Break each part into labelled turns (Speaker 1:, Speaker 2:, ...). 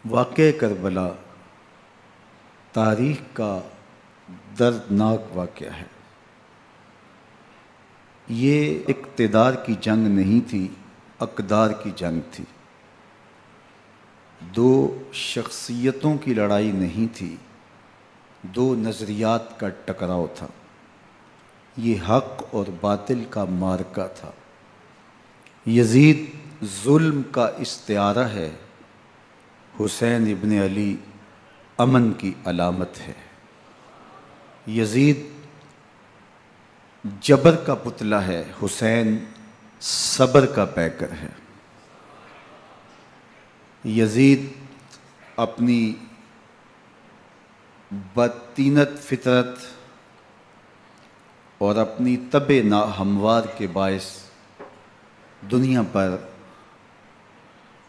Speaker 1: واقعہ کربلا تاریخ کا دردناک واقعہ ہے۔ یہ اقتدار کی جنگ نہیں تھی، اقدار کی جنگ تھی۔ دو شخصیتوں کی لڑائی نہیں تھی، دو نظریات کا ٹکراؤ تھا۔ یہ حق اور باطل کا معرکہ تھا۔ یزید ظلم کا استعارہ ہے، حسین ابن علی امن کی علامت ہے۔ یزید جبر کا پتلا ہے، حسین صبر کا پیکر ہے۔ یزید اپنی بدطینت فطرت اور اپنی طبع ناہموار کے باعث دنیا پر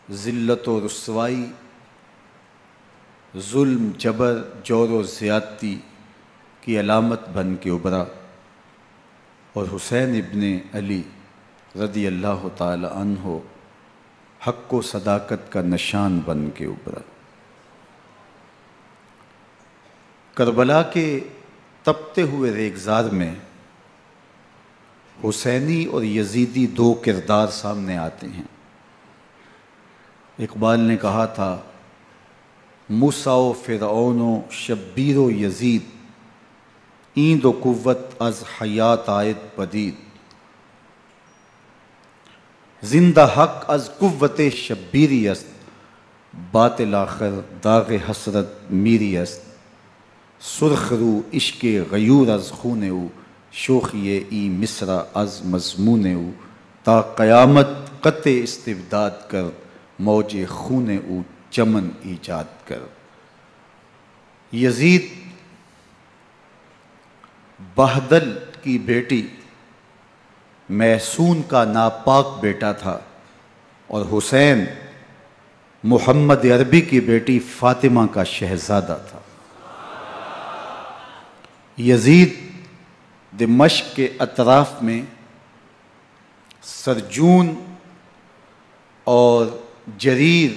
Speaker 1: ذلت و رسوائی، ظلم، جبر، جور و زیادتی کی علامت بن کے ابھرا، اور حسین ابن علی رضی اللہ تعالی عنہ حق و صداقت کا نشان بن کے ابھرا۔ کربلا کے تپتے ہوئے ریگزار میں حسینی اور یزیدی دو کردار سامنے آتے ہیں۔ اقبال نے کہا تھا، موسیٰ و فرعون و شبیر و یزید، ایند و قوت از حیات آید پدید، زندہ حق از قوت شبیری است، باطل آخر داغ حسرت میری است، سرخ رو عشق غیور از خون او، شوخی ای مصرع از مضمون او، تا قیامت قطع استبداد کر، موج خون او چمن ایجاد کر۔ یزید بہدل کی بیٹی محسون کا ناپاک بیٹا تھا، اور حسین محمد عربی کی بیٹی فاطمہ کا شہزادہ تھا۔ یزید دمشق کے اطراف میں سرجون اور جریر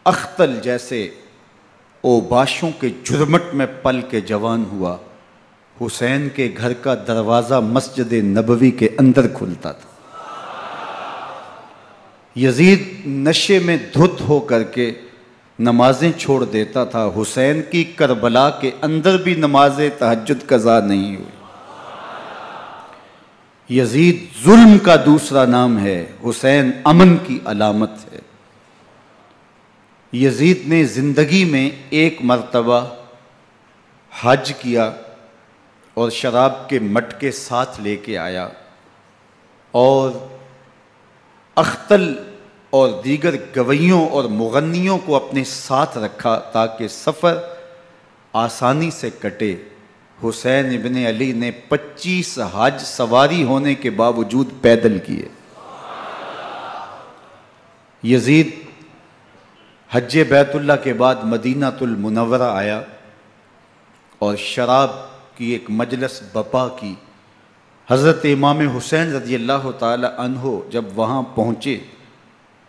Speaker 1: اختل جیسے اوباشوں کے جھرمٹ میں پل کے جوان ہوا۔ حسین کے گھر کا دروازہ مسجد نبوی کے اندر کھلتا تھا۔ یزید نشے میں دھت ہو کر کے نمازیں چھوڑ دیتا تھا۔ حسین کی کربلا کے اندر بھی نماز تہجد قضا نہیں ہوئی۔ یزید ظلم کا دوسرا نام ہے، حسین امن کی علامت ہے۔ یزید نے زندگی میں ایک مرتبہ حج کیا اور شراب کے مٹکے ساتھ لے کے آیا، اور اختل اور دیگر گویوں اور مغنیوں کو اپنے ساتھ رکھا تاکہ سفر آسانی سے کٹے۔ حسین ابن علی نے 25 حج سواری ہونے کے باوجود پیدل کیے۔ یزید حج بیت اللہ کے بعد مدینہ المنورہ آیا اور شراب کی ایک مجلس بپا کی۔ حضرت امام حسین رضی اللہ تعالی عنہ جب وہاں پہنچے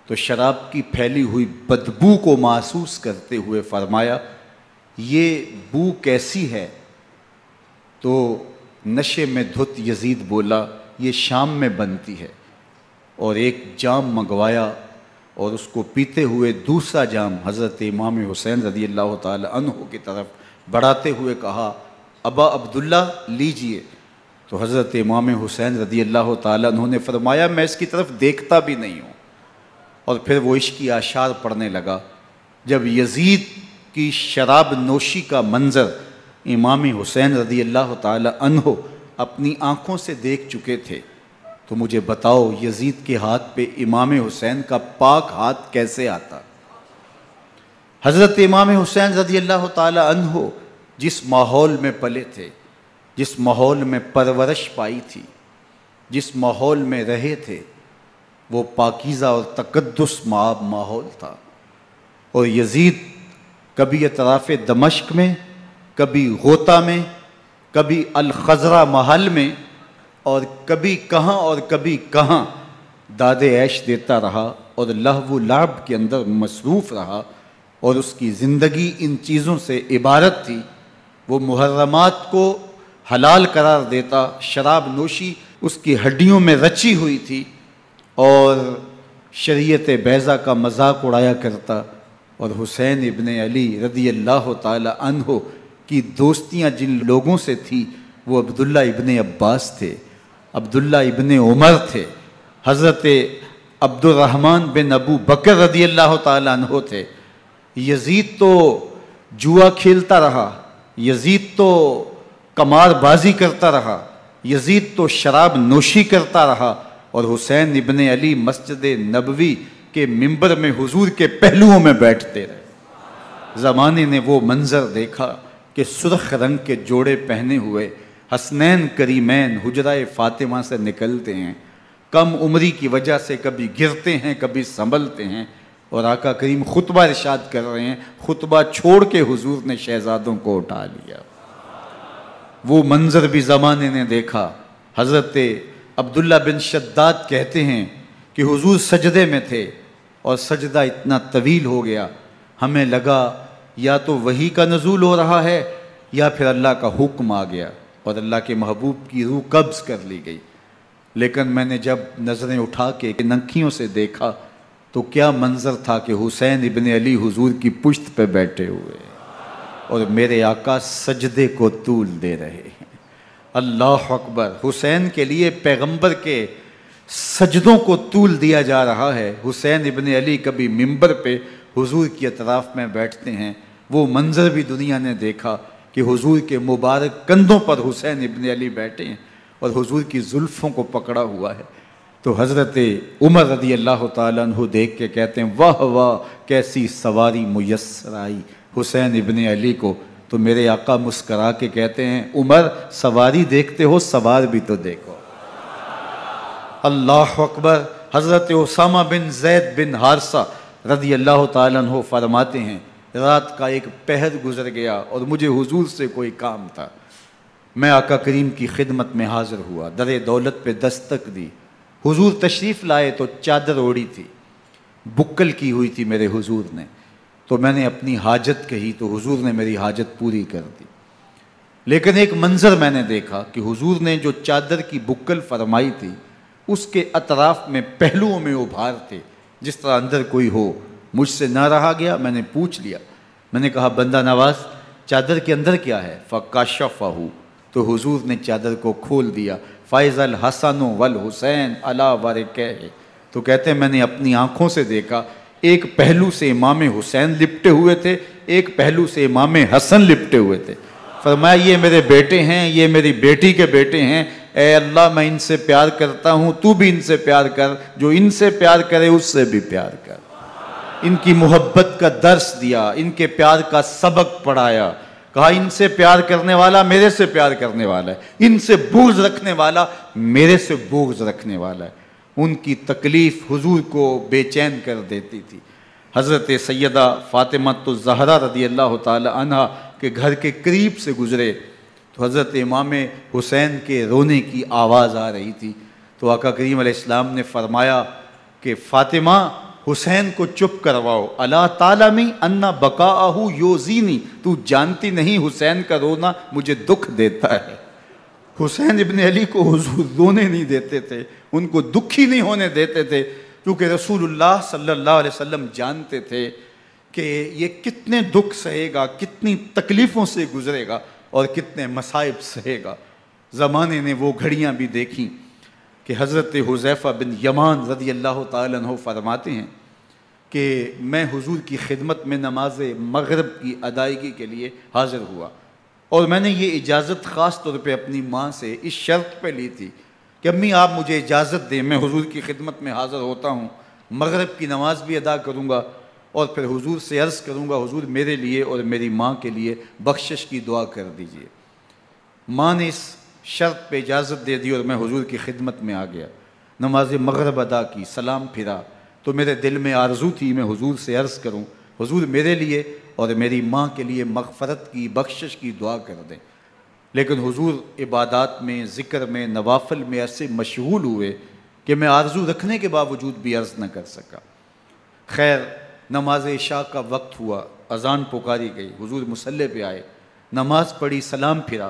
Speaker 1: تو شراب کی پھیلی ہوئی بدبو کو محسوس کرتے ہوئے فرمایا، یہ بو کیسی ہے؟ تو نشے میں دھت یزید بولا، یہ شام میں بنتی ہے، اور ایک جام منگوایا اور اس کو پیتے ہوئے دوسرا جام حضرت امام حسین رضی اللہ تعالی عنہ کی طرف بڑھاتے ہوئے کہا، ابا عبداللہ لیجئے۔ تو حضرت امام حسین رضی اللہ تعالی عنہ نے فرمایا، میں اس کی طرف دیکھتا بھی نہیں ہوں، اور پھر وہ عشقی اشعار پڑھنے لگا۔ جب یزید کی شراب نوشی کا منظر امام حسین رضی اللہ تعالی عنہ اپنی آنکھوں سے دیکھ چکے تھے تو مجھے بتاؤ، یزید کے ہاتھ پہ امام حسین کا پاک ہاتھ کیسے آتا؟ حضرت امام حسین رضی اللہ تعالی عنہ جس ماحول میں پلے تھے، جس ماحول میں پرورش پائی تھی، جس ماحول میں رہے تھے، وہ پاکیزہ اور تقدس مآب ماحول تھا۔ اور یزید کبھی اطراف دمشق میں، کبھی غوطہ میں، کبھی الخضرہ محل میں، اور کبھی کہاں داد عیش دیتا رہا اور لہو و لعب کے اندر مصروف رہا، اور اس کی زندگی ان چیزوں سے عبارت تھی۔ وہ محرمات کو حلال قرار دیتا، شراب نوشی اس کی ہڈیوں میں رچی ہوئی تھی، اور شریعت بیضا کا مذاق اڑایا کرتا۔ اور حسین ابن علی رضی اللہ تعالی عنہ کی دوستیاں جن لوگوں سے تھی وہ عبداللہ ابن عباس تھے، عبداللہ ابن عمر تھے، حضرت عبد الرحمن بن ابو بکر رضی اللہ تعالی عنہ تھے۔ یزید تو جوا کھیلتا رہا، یزید تو قمار بازی کرتا رہا، یزید تو شراب نوشی کرتا رہا، اور حسین ابن علی مسجد نبوی کے ممبر میں حضور کے پہلوؤں میں بیٹھتے رہے۔ زمانے نے وہ منظر دیکھا کہ سرخ رنگ کے جوڑے پہنے ہوئے حسنین کریمین حجرہ فاطمہ سے نکلتے ہیں، کم عمری کی وجہ سے کبھی گرتے ہیں کبھی سنبھلتے ہیں، اور آقا کریم خطبہ ارشاد کر رہے ہیں، خطبہ چھوڑ کے حضور نے شہزادوں کو اٹھا لیا۔ وہ منظر بھی زمانے نے دیکھا۔ حضرت عبداللہ بن شداد کہتے ہیں کہ حضور سجدے میں تھے اور سجدہ اتنا طویل ہو گیا، ہمیں لگا یا تو وحی کا نزول ہو رہا ہے یا پھر اللہ کا حکم آ گیا اور اللہ کے محبوب کی روح قبض کر لی گئی۔ لیکن میں نے جب نظریں اٹھا کے ننکیوں سے دیکھا تو کیا منظر تھا کہ حسین ابن علی حضور کی پشت پہ بیٹھے ہوئے اور میرے آقا سجدے کو طول دے رہے ہیں۔ اللہ اکبر! حسین کے لیے پیغمبر کے سجدوں کو طول دیا جا رہا ہے۔ حسین ابن علی کبھی ممبر پہ حضور کی اطراف میں بیٹھتے ہیں، وہ منظر بھی دنیا نے دیکھا کہ حضور کے مبارک کندھوں پر حسین ابن علی بیٹھے ہیں اور حضور کی زلفوں کو پکڑا ہوا ہے۔ تو حضرت عمر رضی اللہ تعالیٰ عنہ دیکھ کے کہتے ہیں واہ واہ کیسی سواری میسر آئی حسین ابن علی کو۔ تو میرے آقا مسکرا کے کہتے ہیں عمر سواری دیکھتے ہو سوار بھی تو دیکھو۔ اللہ اکبر! حضرت اسامہ بن زید بن حارثہ رضی اللہ تعالیٰ عنہ فرماتے ہیں رات کا ایک پہر گزر گیا اور مجھے حضور سے کوئی کام تھا، میں آقا کریم کی خدمت میں حاضر ہوا، در دولت پہ دستک دی، حضور تشریف لائے تو چادر اوڑی تھی، بکل کی ہوئی تھی میرے حضور نے، تو میں نے اپنی حاجت کہی تو حضور نے میری حاجت پوری کر دی۔ لیکن ایک منظر میں نے دیکھا کہ حضور نے جو چادر کی بکل فرمائی تھی اس کے اطراف میں پہلوؤں میں ابھار تھے جس طرح اندر کوئی ہو۔ مجھ سے نہ رہا گیا، میں نے پوچھ لیا، میں نے کہا بندہ نواز چادر کے اندر کیا ہے؟ فَكَشَفَهُ، تو حضور نے چادر کو کھول دیا۔ فَإِذَا الْحَسَنُ وَالْحُسَيْنُ عَلَىٰ وَرِكَيْهِ، تو کہتے ہیں میں نے اپنی آنکھوں سے دیکھا ایک پہلو سے امام حسین لپٹے ہوئے تھے، ایک پہلو سے امام حسن لپٹے ہوئے تھے۔ فرمایا یہ میرے بیٹے ہیں، یہ میری بیٹی کے بیٹے ہیں، اے اللہ میں ان سے پیار کرتا ہوں، تو بھی ان سے پیار کر، جو ان سے پیار کرے اس سے بھی پیار کر۔ ان کی محبت کا درس دیا، ان کے پیار کا سبق پڑھایا، کہا ان سے پیار کرنے والا میرے سے پیار کرنے والا ہے، ان سے بغض رکھنے والا میرے سے بغض رکھنے والا ہے۔ ان کی تکلیف حضور کو بے چین کر دیتی تھی۔ حضرت سیدہ فاطمہ الزہرا رضی اللہ تعالی عنہ کے گھر کے قریب سے گزرے تو حضرت امام حسین کے رونے کی آواز آ رہی تھی، تو آقا کریم علیہ السلام نے فرمایا کہ فاطمہ حسین کو چپ کرواؤ، الا تعلمی ان بقاءہ یوزینی، تو جانتی نہیں حسین کا رونا مجھے دکھ دیتا ہے۔ حسین ابن علی کو حضور رونے نہیں دیتے تھے، ان کو دکھی نہیں ہونے دیتے تھے، کیونکہ رسول اللہ صلی اللہ علیہ وسلم جانتے تھے کہ یہ کتنے دکھ سہے گا، کتنی تکلیفوں سے گزرے گا اور کتنے مصائب سہے گا۔ زمانے نے وہ گھڑیاں بھی دیکھیں کہ حضرت حذیفہ بن یمان رضی اللہ تعالیٰ عنہ فرماتے ہیں کہ میں حضور کی خدمت میں نماز مغرب کی ادائیگی کے لیے حاضر ہوا، اور میں نے یہ اجازت خاص طور پہ اپنی ماں سے اس شرط پہ لی تھی کہ امی آپ مجھے اجازت دیں، میں حضور کی خدمت میں حاضر ہوتا ہوں، مغرب کی نماز بھی ادا کروں گا اور پھر حضور سے عرض کروں گا حضور میرے لیے اور میری ماں کے لیے بخشش کی دعا کر دیجئے۔ ماں نے اس شرط پہ اجازت دے دی اور میں حضور کی خدمت میں آ گیا، نماز مغرب ادا کی، سلام پھرا تو میرے دل میں آرزو تھی میں حضور سے عرض کروں حضور میرے لیے اور میری ماں کے لیے مغفرت کی بخشش کی دعا کر دیں، لیکن حضور عبادات میں ذکر میں نوافل میں ایسے مشغول ہوئے کہ میں آرزو رکھنے کے باوجود بھی عرض نہ کر سکا۔ خیر نماز عشاء کا وقت ہوا، اذان پکاری گئی، حضور مصلی پہ آئے، نماز پڑھی، سلام پھرا،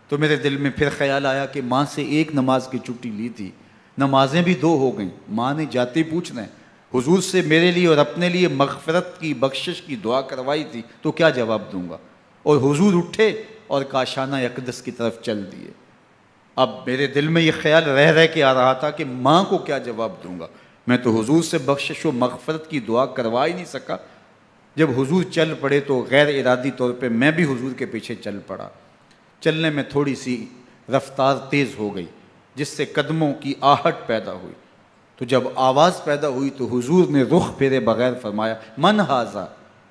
Speaker 1: تو میرے دل میں پھر خیال آیا کہ ماں سے ایک نماز کی چھٹی لی تھی، نمازیں بھی 2 ہو گئیں، ماں نے جاتے پوچھنا ہے حضور سے میرے لیے اور اپنے لیے مغفرت کی، بخشش کی دعا کروائی تھی، تو کیا جواب دوں گا؟ اور حضور اٹھے اور کاشانہ اقدس کی طرف چل دیے۔ اب میرے دل میں یہ خیال رہ کے آ رہا تھا کہ ماں کو کیا جواب دوں گا؟ میں تو حضور سے بخشش و مغفرت کی دعا کروا ہی نہیں سکا۔ جب حضور چل پڑے تو غیر ارادی طور پہ میں بھی حضور کے پیچھے چل پڑا۔ چلنے میں تھوڑی سی رفتار تیز ہو گئی، جس سے قدموں کی آہٹ پیدا ہوئی۔ تو جب آواز پیدا ہوئی تو حضور نے رخ پھیرے بغیر فرمایا، من ھذا،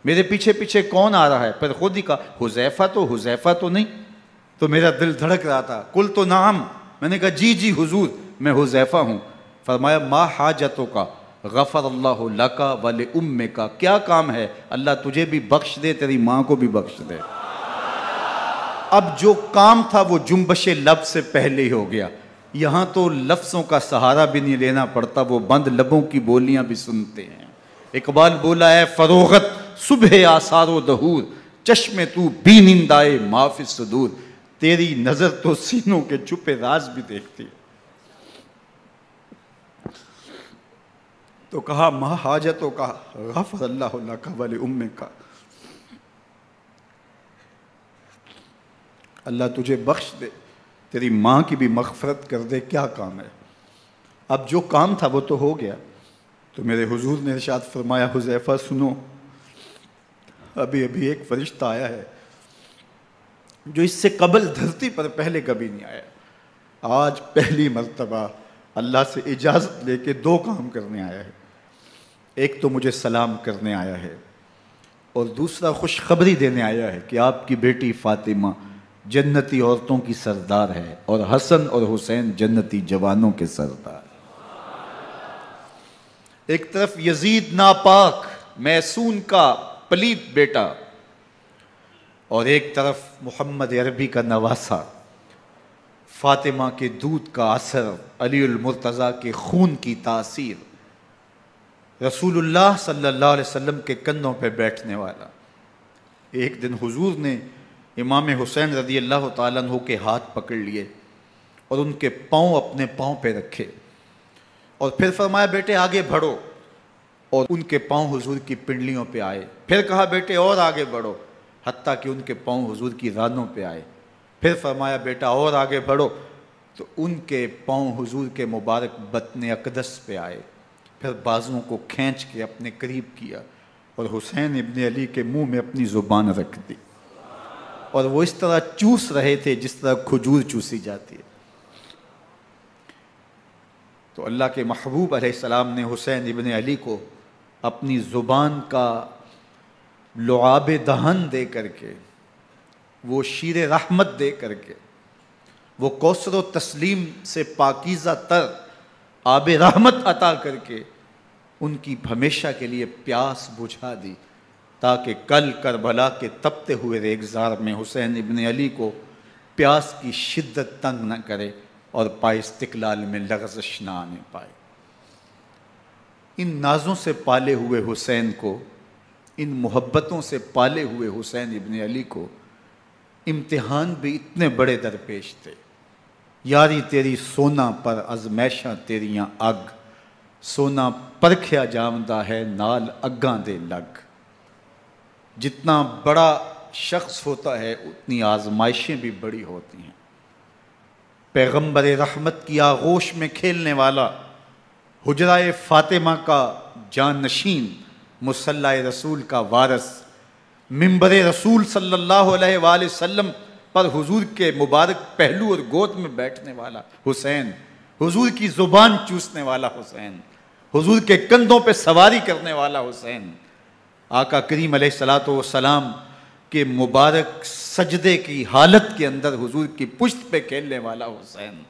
Speaker 1: میرے پیچھے پیچھے کون آ رہا ہے؟ پھر خود ہی کہا، حذیفہ تو نہیں؟ تو میرا دل دھڑک رہا تھا، قل تو نعم، میں نے کہا جی حضور میں حذیفہ ہوں۔ فرمایا، ما حاجتک غفر اللہ لک ولامک، کیا کام ہے؟ اللہ تجھے بھی بخش دے، تیری ماں کو بھی بخش دے۔ اب جو کام تھا وہ جنبش لب سے پہلے ہی ہو گیا، یہاں تو لفظوں کا سہارا بھی نہیں لینا پڑتا، وہ بند لبوں کی بولیاں بھی سنتے ہیں۔ اقبال بولا ہے، فروغت صبح آثار و دہور، چشم تو بی نندائے ما فی الصدور، تیری نظر تو سینوں کے چھپے راز بھی دیکھتی ہے۔ تو کہا، ما حاجتوں کا غفر اللہ لک ولامک، اللہ تجھے بخش دے، تیری ماں کی بھی مغفرت کر دے، کیا کام ہے؟ اب جو کام تھا وہ تو ہو گیا۔ تو میرے حضور نے ارشاد فرمایا، حذیفہ سنو، ابھی ایک فرشتہ آیا ہے جو اس سے قبل دھرتی پر پہلے کبھی نہیں آیا، آج پہلی مرتبہ اللہ سے اجازت لے کے 2 کام کرنے آیا ہے۔ ایک تو مجھے سلام کرنے آیا ہے، اور دوسرا خوشخبری دینے آیا ہے کہ آپ کی بیٹی فاطمہ جنتی عورتوں کی سردار ہے، اور حسن اور حسین جنتی جوانوں کے سردار۔ ایک طرف یزید ناپاک میسون کا پلیت بیٹا، اور ایک طرف محمد عربی کا نواسا، فاطمہ کے دودھ کا اثر، علی المرتضیٰ کے خون کی تاثیر، رسول اللہ صلی اللہ علیہ وسلم کے کندھوں پہ بیٹھنے والا۔ ایک دن حضور نے امام حسین رضی اللہ تعالیٰ عنہ کے ہاتھ پکڑ لیے اور ان کے پاؤں اپنے پاؤں پہ رکھے، اور پھر فرمایا، بیٹے آگے بڑھو، اور ان کے پاؤں حضور کی پنڈلیوں پہ آئے۔ پھر کہا، بیٹے اور آگے بڑھو، حتیٰ کہ ان کے پاؤں حضور کی رانوں پہ آئے۔ پھر فرمایا، بیٹا اور آگے بڑھو، تو ان کے پاؤں حضور کے مبارک بطن اقدس پہ آئے۔ پھر بازوؤں کو کھینچ کے اپنے قریب کیا اور حسین ابن علی کے منہ میں اپنی زبان رکھ دی، اور وہ اس طرح چوس رہے تھے جس طرح کھجور چوسی جاتی ہے۔ تو اللہ کے محبوب علیہ السلام نے حسین ابن علی کو اپنی زبان کا لعاب دہن دے کر کے، وہ شیر رحمت دے کر کے، وہ کوثر و تسلیم سے پاکیزہ تر آب رحمت عطا کر کے ان کی ہمیشہ کے لیے پیاس بجھا دی، تاکہ کل کربلا کے تپتے ہوئے ریگزار میں حسین ابن علی کو پیاس کی شدت تنگ نہ کرے اور پائے استقلال میں لغزش نہ آنے پائے۔ ان نازوں سے پالے ہوئے حسین کو، ان محبتوں سے پالے ہوئے حسین ابن علی کو امتحان بھی اتنے بڑے درپیش تھے۔ یاری تیری سونا پر ازمیشاں تیریاں اگ، سونا پرکھیا جامدہ ہے نال اگاں دے لگ۔ جتنا بڑا شخص ہوتا ہے اتنی آزمائشیں بھی بڑی ہوتی ہیں۔ پیغمبر رحمت کی آغوش میں کھیلنے والا، حجرہ فاطمہ کا جانشین، مصلی رسول کا وارث، منبر رسول صلی اللہ علیہ وآلہ وسلم پر حضور کے مبارک پہلو اور گود میں بیٹھنے والا حسین، حضور کی زبان چوسنے والا حسین، حضور کے کندھوں پہ سواری کرنے والا حسین، آقا کریم علیہ الصلوۃ والسلام کے مبارک سجدے کی حالت کے اندر حضور کی پشت پہ کھیلنے والا حسین،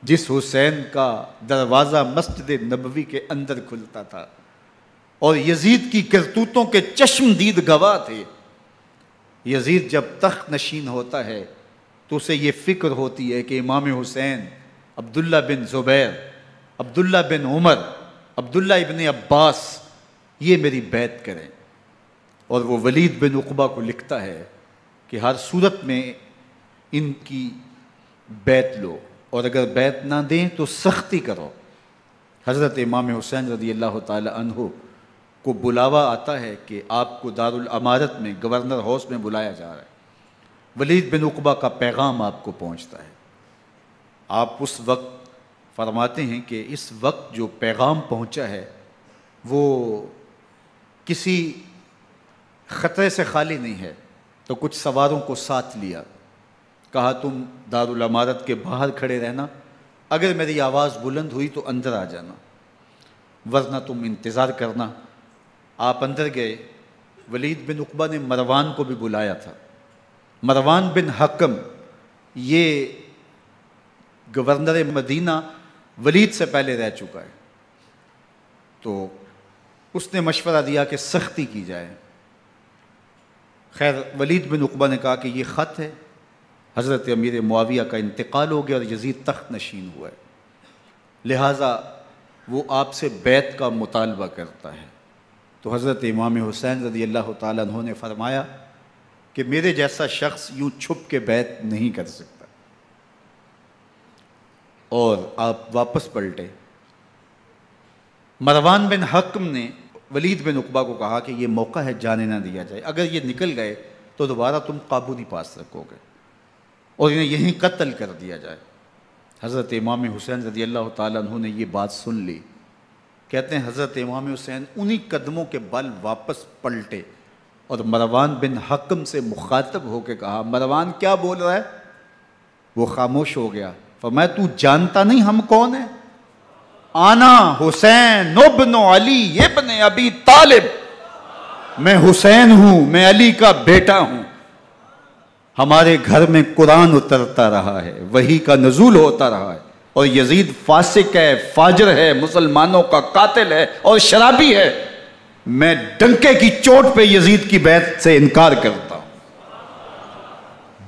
Speaker 1: جس حسین کا دروازہ مسجد نبوی کے اندر کھلتا تھا اور یزید کی کرتوتوں کے چشم دید گواہ تھے۔ یزید جب تخت نشین ہوتا ہے تو اسے یہ فکر ہوتی ہے کہ امام حسین، عبداللہ بن زبیر، عبداللہ بن عمر، عبداللہ ابن عباس یہ میری بیعت کریں. اور وہ ولید بن عقبہ کو لکھتا ہے کہ ہر صورت میں ان کی بیعت لو، اور اگر بیعت نہ دیں تو سختی کرو. حضرت امام حسین رضی اللہ تعالی عنہ کو بلاوا آتا ہے کہ آپ کو دارالامارت میں گورنر ہاؤس میں بلایا جا رہا ہے. ولید بن عقبہ کا پیغام آپ کو پہنچتا ہے. آپ اس وقت فرماتے ہیں کہ اس وقت جو پیغام پہنچا ہے وہ کسی خطرے سے خالی نہیں ہے. تو کچھ سواروں کو ساتھ لیا، کہا تم دارالامارت کے باہر کھڑے رہنا، اگر میری آواز بلند ہوئی تو اندر آ جانا، ورنہ تم انتظار کرنا. آپ اندر گئے. ولید بن عقبہ نے مروان کو بھی بلایا تھا. مروان بن حکم یہ گورنر مدینہ ولید سے پہلے رہ چکا ہے، تو اس نے مشورہ دیا کہ سختی کی جائے. خیر ولید بن عقبہ نے کہا کہ یہ خط ہے، حضرت امیر معاویہ کا انتقال ہو گیا اور یزید تخت نشین ہوا ہے، لہٰذا وہ آپ سے بیعت کا مطالبہ کرتا ہے. تو حضرت امام حسین رضی اللہ تعالیٰ عنہ نے فرمایا کہ میرے جیسا شخص یوں چھپ کے بیعت نہیں کر سکتا. اور آپ واپس پلٹے. مروان بن حکم نے ولید بن عقبہ کو کہا کہ یہ موقع ہے جانے نہ دیا جائے، اگر یہ نکل گئے تو دوبارہ تم قابو نہیں پا سکو گے، اور انہیں یہیں قتل کر دیا جائے. حضرت امام حسین رضی اللہ تعالیٰ عنہ نے یہ بات سن لی. کہتے ہیں حضرت امام حسین انہی قدموں کے بل واپس پلٹے اور مروان بن حکم سے مخاطب ہو کے کہا، مروان کیا بول رہا ہے؟ وہ خاموش ہو گیا. فرمایا تو جانتا نہیں ہم کون ہیں؟ آنا حسین ابن علی ابن ابی طالب، میں حسین ہوں، میں علی کا بیٹا ہوں. ہمارے گھر میں قرآن اترتا رہا ہے، وحی کا نزول ہوتا رہا ہے، اور یزید فاسق ہے، فاجر ہے، مسلمانوں کا قاتل ہے اور شرابی ہے. میں ڈنکے کی چوٹ پہ یزید کی بیعت سے انکار کرتا ہوں.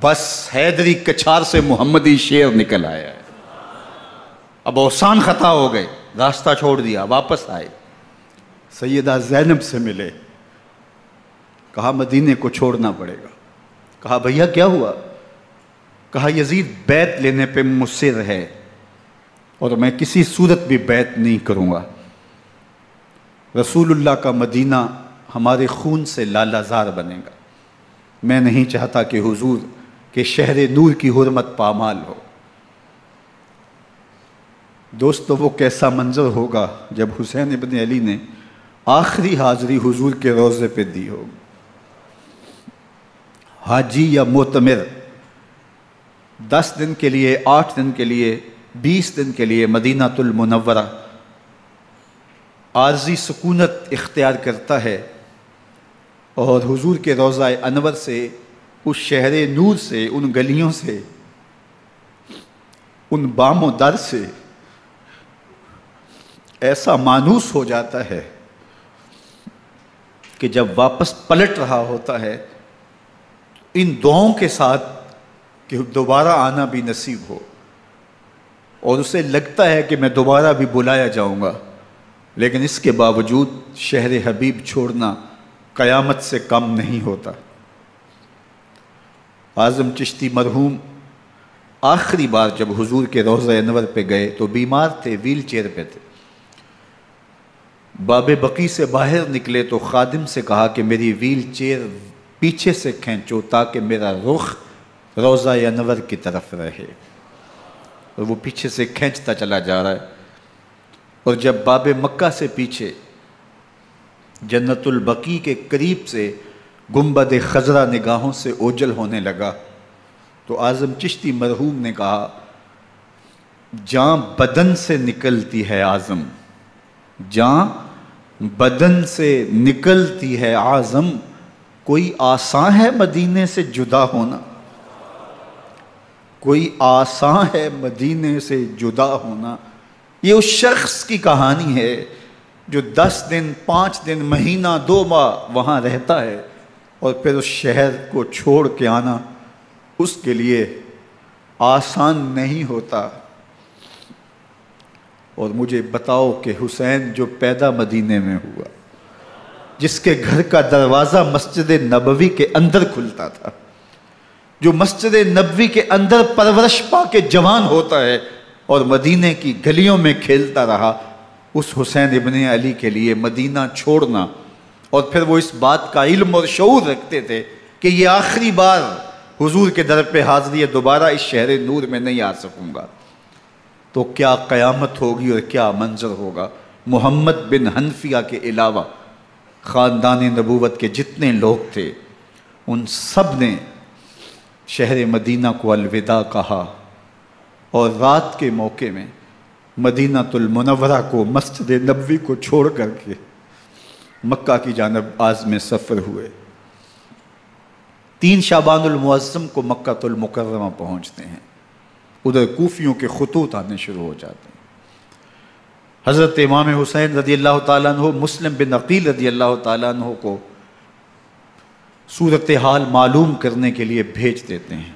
Speaker 1: بس حیدری کچھار سے محمدی شیر نکل آیا ہے. اب اوسان خطا ہو گئے، راستہ چھوڑ دیا، واپس آئے. سیدہ زینب سے ملے. کہا مدینے کو چھوڑنا پڑے گا. کہا بھیا کیا ہوا؟ کہا یزید بیعت لینے پہ مصر ہے اور میں کسی صورت بھی بیعت نہیں کروں گا. رسول اللہ کا مدینہ ہمارے خون سے لالا زار بنے گا. میں نہیں چاہتا کہ حضور کے شہر نور کی حرمت پامال ہو. دوستو وہ کیسا منظر ہوگا جب حسین ابن علی نے آخری حاضری حضور کے روضے پہ دی ہوگی. حاجی یا معتمر 10 دن کے لیے، 8 دن کے لیے، 20 دن کے لیے مدینہ المنورہ عارضی سکونت اختیار کرتا ہے، اور حضور کے روضہ انور سے، اس شہر نور سے، ان گلیوں سے، ان بام و در سے ایسا مانوس ہو جاتا ہے کہ جب واپس پلٹ رہا ہوتا ہے ان دعاؤں کے ساتھ کہ دوبارہ آنا بھی نصیب ہو، اور اسے لگتا ہے کہ میں دوبارہ بھی بلایا جاؤں گا، لیکن اس کے باوجود شہر حبیب چھوڑنا قیامت سے کم نہیں ہوتا. اعظم چشتی مرحوم آخری بار جب حضور کے روضہ انور پہ گئے تو بیمار تھے، ویل چیئر پہ تھے. باب بقی سے باہر نکلے تو خادم سے کہا کہ میری ویل چیئر پیچھے سے کھینچو تاکہ میرا رخ روضہ انور کی طرف رہے. اور وہ پیچھے سے کھینچتا چلا جا رہا ہے، اور جب باب مکہ سے پیچھے جنت البقیع کے قریب سے گنبد خضرا نگاہوں سے اوجل ہونے لگا تو اعظم چشتی مرحوم نے کہا، جان بدن سے نکلتی ہے اعظم، جان بدن سے نکلتی ہے اعظم، کوئی آسان ہے مدینے سے جدا ہونا، کوئی آسان ہے مدینے سے جدا ہونا. یہ اس شخص کی کہانی ہے جو 10 دن، 5 دن، مہینہ، 2 ماہ وہاں رہتا ہے اور پھر اس شہر کو چھوڑ کے آنا اس کے لیے آسان نہیں ہوتا. اور مجھے بتاؤ کہ حسین جو پیدا مدینے میں ہوا، جس کے گھر کا دروازہ مسجد نبوی کے اندر کھلتا تھا، جو مسجد نبوی کے اندر پرورش پا کے جوان ہوتا ہے اور مدینے کی گلیوں میں کھیلتا رہا، اس حسین ابن علی کے لیے مدینہ چھوڑنا، اور پھر وہ اس بات کا علم اور شعور رکھتے تھے کہ یہ آخری بار حضور کے در پہ حاضری ہے، دوبارہ اس شہر نور میں نہیں آ سکوں گا، تو کیا قیامت ہوگی اور کیا منظر ہوگا۔ محمد بن حنفیہ کے علاوہ خاندان نبوت کے جتنے لوگ تھے ان سب نے شہر مدینہ کو الوداع کہا، اور رات کے موقع میں مدینہ المنورہ کو، مسجد نبوی کو چھوڑ کر کے مکہ کی جانب عازم سفر ہوئے۔ 3 شعبان المعظم کو مکہ المکرمہ پہنچتے ہیں، ادھر کوفیوں کے خطوط آنے شروع ہو جاتے ہیں۔ حضرت امام حسین رضی اللہ تعالیٰ عنہ مسلم بن عقیل رضی اللہ تعالیٰ عنہ کو صورتحال معلوم کرنے کے لیے بھیج دیتے ہیں۔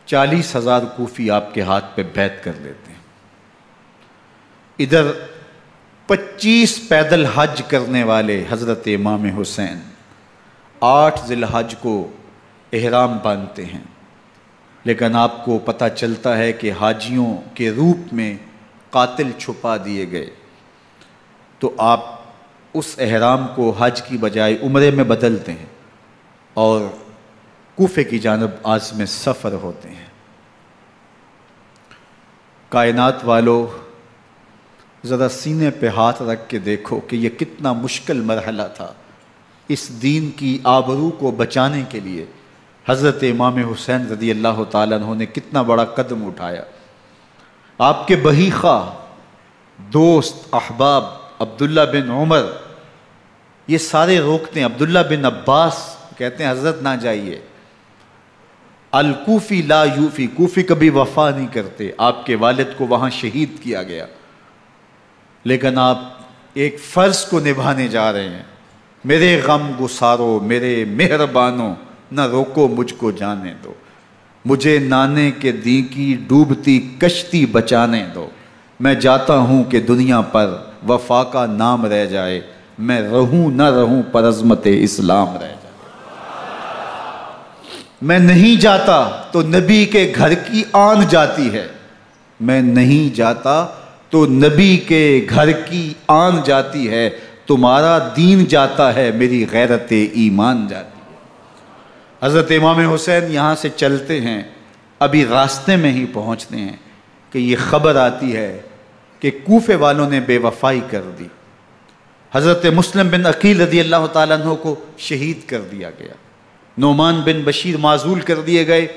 Speaker 1: 40,000 کوفی آپ کے ہاتھ پہ بیعت کر لیتے ہیں۔ ادھر 25 پیدل حج کرنے والے حضرت امام حسین 8 ذی الحج کو احرام باندھتے ہیں، لیکن آپ کو پتہ چلتا ہے کہ حاجیوں کے روپ میں قاتل چھپا دیے گئے، تو آپ اس احرام کو حج کی بجائے عمرے میں بدلتے ہیں اور کوفے کی جانب عازم سفر ہوتے ہیں۔ کائنات والو، ذرا سینے پہ ہاتھ رکھ کے دیکھو کہ یہ کتنا مشکل مرحلہ تھا۔ اس دین کی آبرو کو بچانے کے لیے حضرت امام حسین رضی اللہ تعالیٰ عنہ نے کتنا بڑا قدم اٹھایا۔ آپ کے بہی خواہ، دوست، احباب عبداللہ بن عمر یہ سارے روکتے ہیں، عبداللہ بن عباس کہتے ہیں حضرت نہ جائیے، الکوفی لا یوفی، کوفی کبھی وفا نہیں کرتے، آپ کے والد کو وہاں شہید کیا گیا، لیکن آپ ایک فرض کو نبھانے جا رہے ہیں۔ میرے غم گسارو، میرے مہربانوں، نہ روکو مجھ کو جانے دو، مجھے نانے کے دی کی ڈوبتی کشتی بچانے دو، میں جاتا ہوں کہ دنیا پر وفا کا نام رہ جائے، میں رہوں نہ رہوں پر عظمت اسلام رہ جائے۔ میں نہیں جاتا تو نبی کے گھر کی آن جاتی ہے، میں نہیں جاتا تو نبی کے گھر کی آن جاتی ہے، تمہارا دین جاتا ہے، میری غیرت ایمان جاتی ہے۔ حضرت امام حسین یہاں سے چلتے ہیں، ابھی راستے میں ہی پہنچتے ہیں کہ یہ خبر آتی ہے کہ کوفے والوں نے بے وفائی کر دی، حضرت مسلم بن عقیل رضی اللہ تعالیٰ عنہ کو شہید کر دیا گیا، نعمان بن بشیر معزول کر دیے گئے،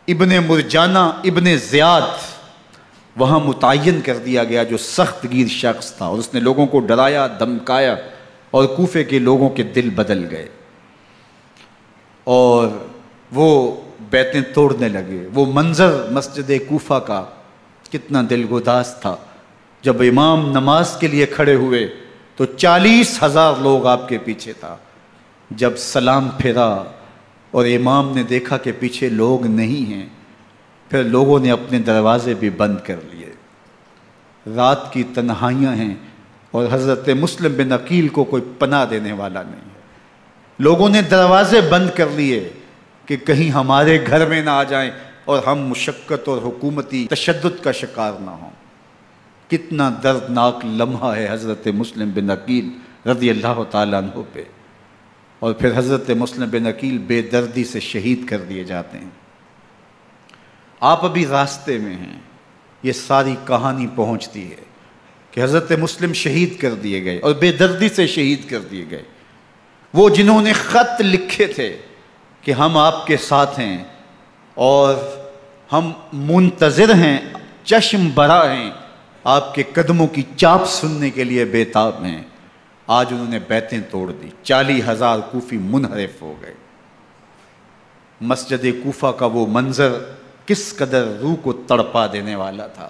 Speaker 1: ابن مرجانہ ابن زیاد وہاں متعین کر دیا گیا جو سخت گیر شخص تھا، اور اس نے لوگوں کو ڈرایا دھمکایا اور کوفے کے لوگوں کے دل بدل گئے اور وہ بیعتیں توڑنے لگے۔ وہ منظر مسجد کوفہ کا کتنا دل گداز تھا، جب امام نماز کے لیے کھڑے ہوئے تو 40,000 لوگ آپ کے پیچھے تھا، جب سلام پھیرا اور امام نے دیکھا کہ پیچھے لوگ نہیں ہیں، پھر لوگوں نے اپنے دروازے بھی بند کر لیے۔ رات کی تنہائیاں ہیں اور حضرت مسلم بن عقیل کو کوئی پناہ دینے والا نہیں ہے، لوگوں نے دروازے بند کر لیے کہ کہیں ہمارے گھر میں نہ آ جائیں اور ہم مشقت اور حکومتی تشدد کا شکار نہ ہوں۔ کتنا دردناک لمحہ ہے حضرت مسلم بن عقیل رضی اللہ تعالیٰ عنہ پہ، اور پھر حضرت مسلم بن عقیل بے دردی سے شہید کر دیے جاتے ہیں۔ آپ ابھی راستے میں ہیں، یہ ساری کہانی پہنچتی ہے کہ حضرت مسلم شہید کر دیے گئے اور بے دردی سے شہید کر دیے گئے۔ وہ جنہوں نے خط لکھے تھے کہ ہم آپ کے ساتھ ہیں اور ہم منتظر ہیں، چشم برا ہیں، آپ کے قدموں کی چاپ سننے کے لیے بےتاب ہیں، آج انہوں نے بیعتیں توڑ دی، 40,000 کوفی منحرف ہو گئے۔ مسجد کوفہ کا وہ منظر کس قدر روح کو تڑپا دینے والا تھا۔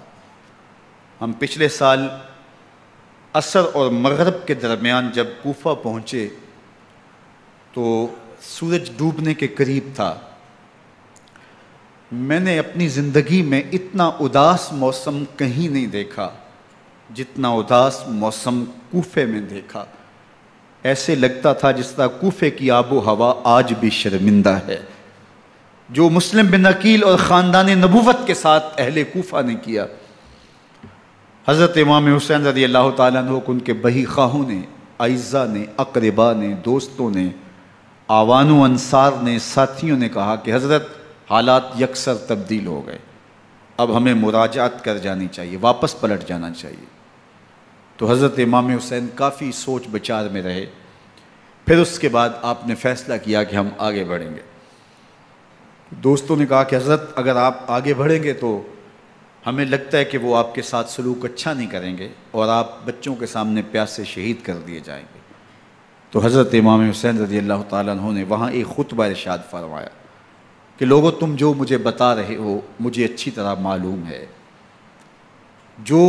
Speaker 1: ہم پچھلے سال عصر اور مغرب کے درمیان جب کوفہ پہنچے تو سورج ڈوبنے کے قریب تھا۔ میں نے اپنی زندگی میں اتنا اداس موسم کہیں نہیں دیکھا جتنا اداس موسم کوفے میں دیکھا۔ ایسے لگتا تھا جس طرح کوفے کی آب و ہوا آج بھی شرمندہ ہے۔ جو مسلم بن عقیل اور خاندان نبوت کے ساتھ اہل کوفہ نے کیا، حضرت امام حسین رضی اللہ تعالیٰ عنہ کو ان کے بہی خواہوں نے، اعزاء نے، اقربا نے، دوستوں نے، آوان و انصار نے، ساتھیوں نے کہا کہ حضرت حالات یکسر تبدیل ہو گئے، اب ہمیں مراجعت کر جانی چاہیے، واپس پلٹ جانا چاہیے۔ تو حضرت امام حسین کافی سوچ بچار میں رہے، پھر اس کے بعد آپ نے فیصلہ کیا کہ ہم آگے بڑھیں گے۔ دوستوں نے کہا کہ حضرت اگر آپ آگے بڑھیں گے تو ہمیں لگتا ہے کہ وہ آپ کے ساتھ سلوک اچھا نہیں کریں گے اور آپ بچوں کے سامنے پیاس سے شہید کر دیے جائیں گے۔ تو حضرت امام حسین رضی اللہ تعالیٰ عنہ نے وہاں ایک خطبہ ارشاد فرمایا کہ لوگو تم جو مجھے بتا رہے ہو مجھے اچھی طرح معلوم ہے، جو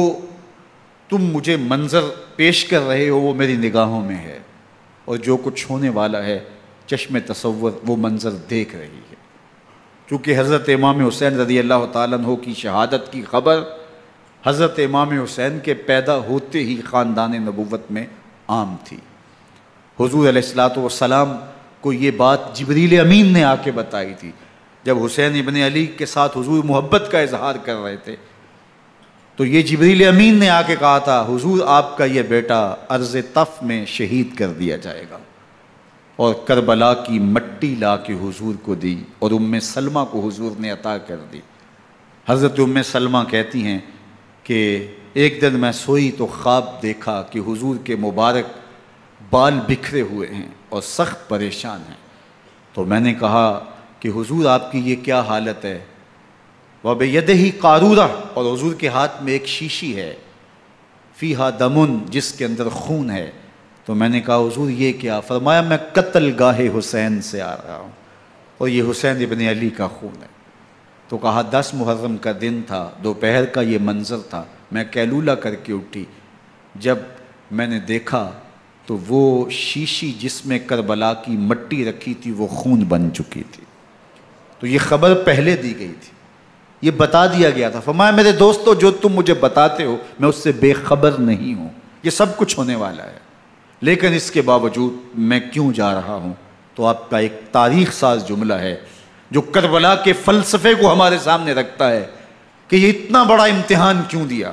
Speaker 1: تم مجھے منظر پیش کر رہے ہو وہ میری نگاہوں میں ہے، اور جو کچھ ہونے والا ہے چشم تصور وہ منظر دیکھ رہی ہے۔ چونکہ حضرت امام حسین رضی اللہ تعالیٰ عنہ کی شہادت کی خبر حضرت امام حسین کے پیدا ہوتے ہی خاندان نبوت میں عام تھی۔ حضور علیہ الصلوۃ والسلام کو یہ بات جبریل امین نے آ کے بتائی تھی جب حسین ابن علی کے ساتھ حضور محبت کا اظہار کر رہے تھے، تو یہ جبریل امین نے آ کے کہا تھا حضور آپ کا یہ بیٹا ارض طف میں شہید کر دیا جائے گا، اور کربلا کی مٹی لا کے حضور کو دی اور ام سلمہ کو حضور نے عطا کر دی۔ حضرت ام سلمہ کہتی ہیں کہ ایک دن میں سوئی تو خواب دیکھا کہ حضور کے مبارک بال بکھرے ہوئے ہیں اور سخت پریشان ہیں، تو میں نے کہا کہ حضور آپ کی یہ کیا حالت ہے؟ وَبِيَدِهِ قَارُورَةٌ، اور حضور کے ہاتھ میں ایک شیشی ہے، فِيهَا دَمٌ، جس کے اندر خون ہے۔ تو میں نے کہا حضور یہ کیا؟ فرمایا میں قتل گاہ حسین سے آ رہا ہوں اور یہ حسین ابن علی کا خون ہے۔ تو کہا 10 محرم کا دن تھا، دوپہر کا یہ منظر تھا، میں قیلولہ کر کے اٹھی، جب میں نے دیکھا تو وہ شیشی جس میں کربلا کی مٹی رکھی تھی وہ خون بن چکی تھی۔ تو یہ خبر پہلے دی گئی تھی، یہ بتا دیا گیا تھا۔ فرمایا میرے دوستو جو تم مجھے بتاتے ہو میں اس سے بے خبر نہیں ہوں، یہ سب کچھ ہونے والا ہے، لیکن اس کے باوجود میں کیوں جا رہا ہوں؟ تو آپ کا ایک تاریخ ساز جملہ ہے جو کربلا کے فلسفے کو ہمارے سامنے رکھتا ہے کہ یہ اتنا بڑا امتحان کیوں دیا۔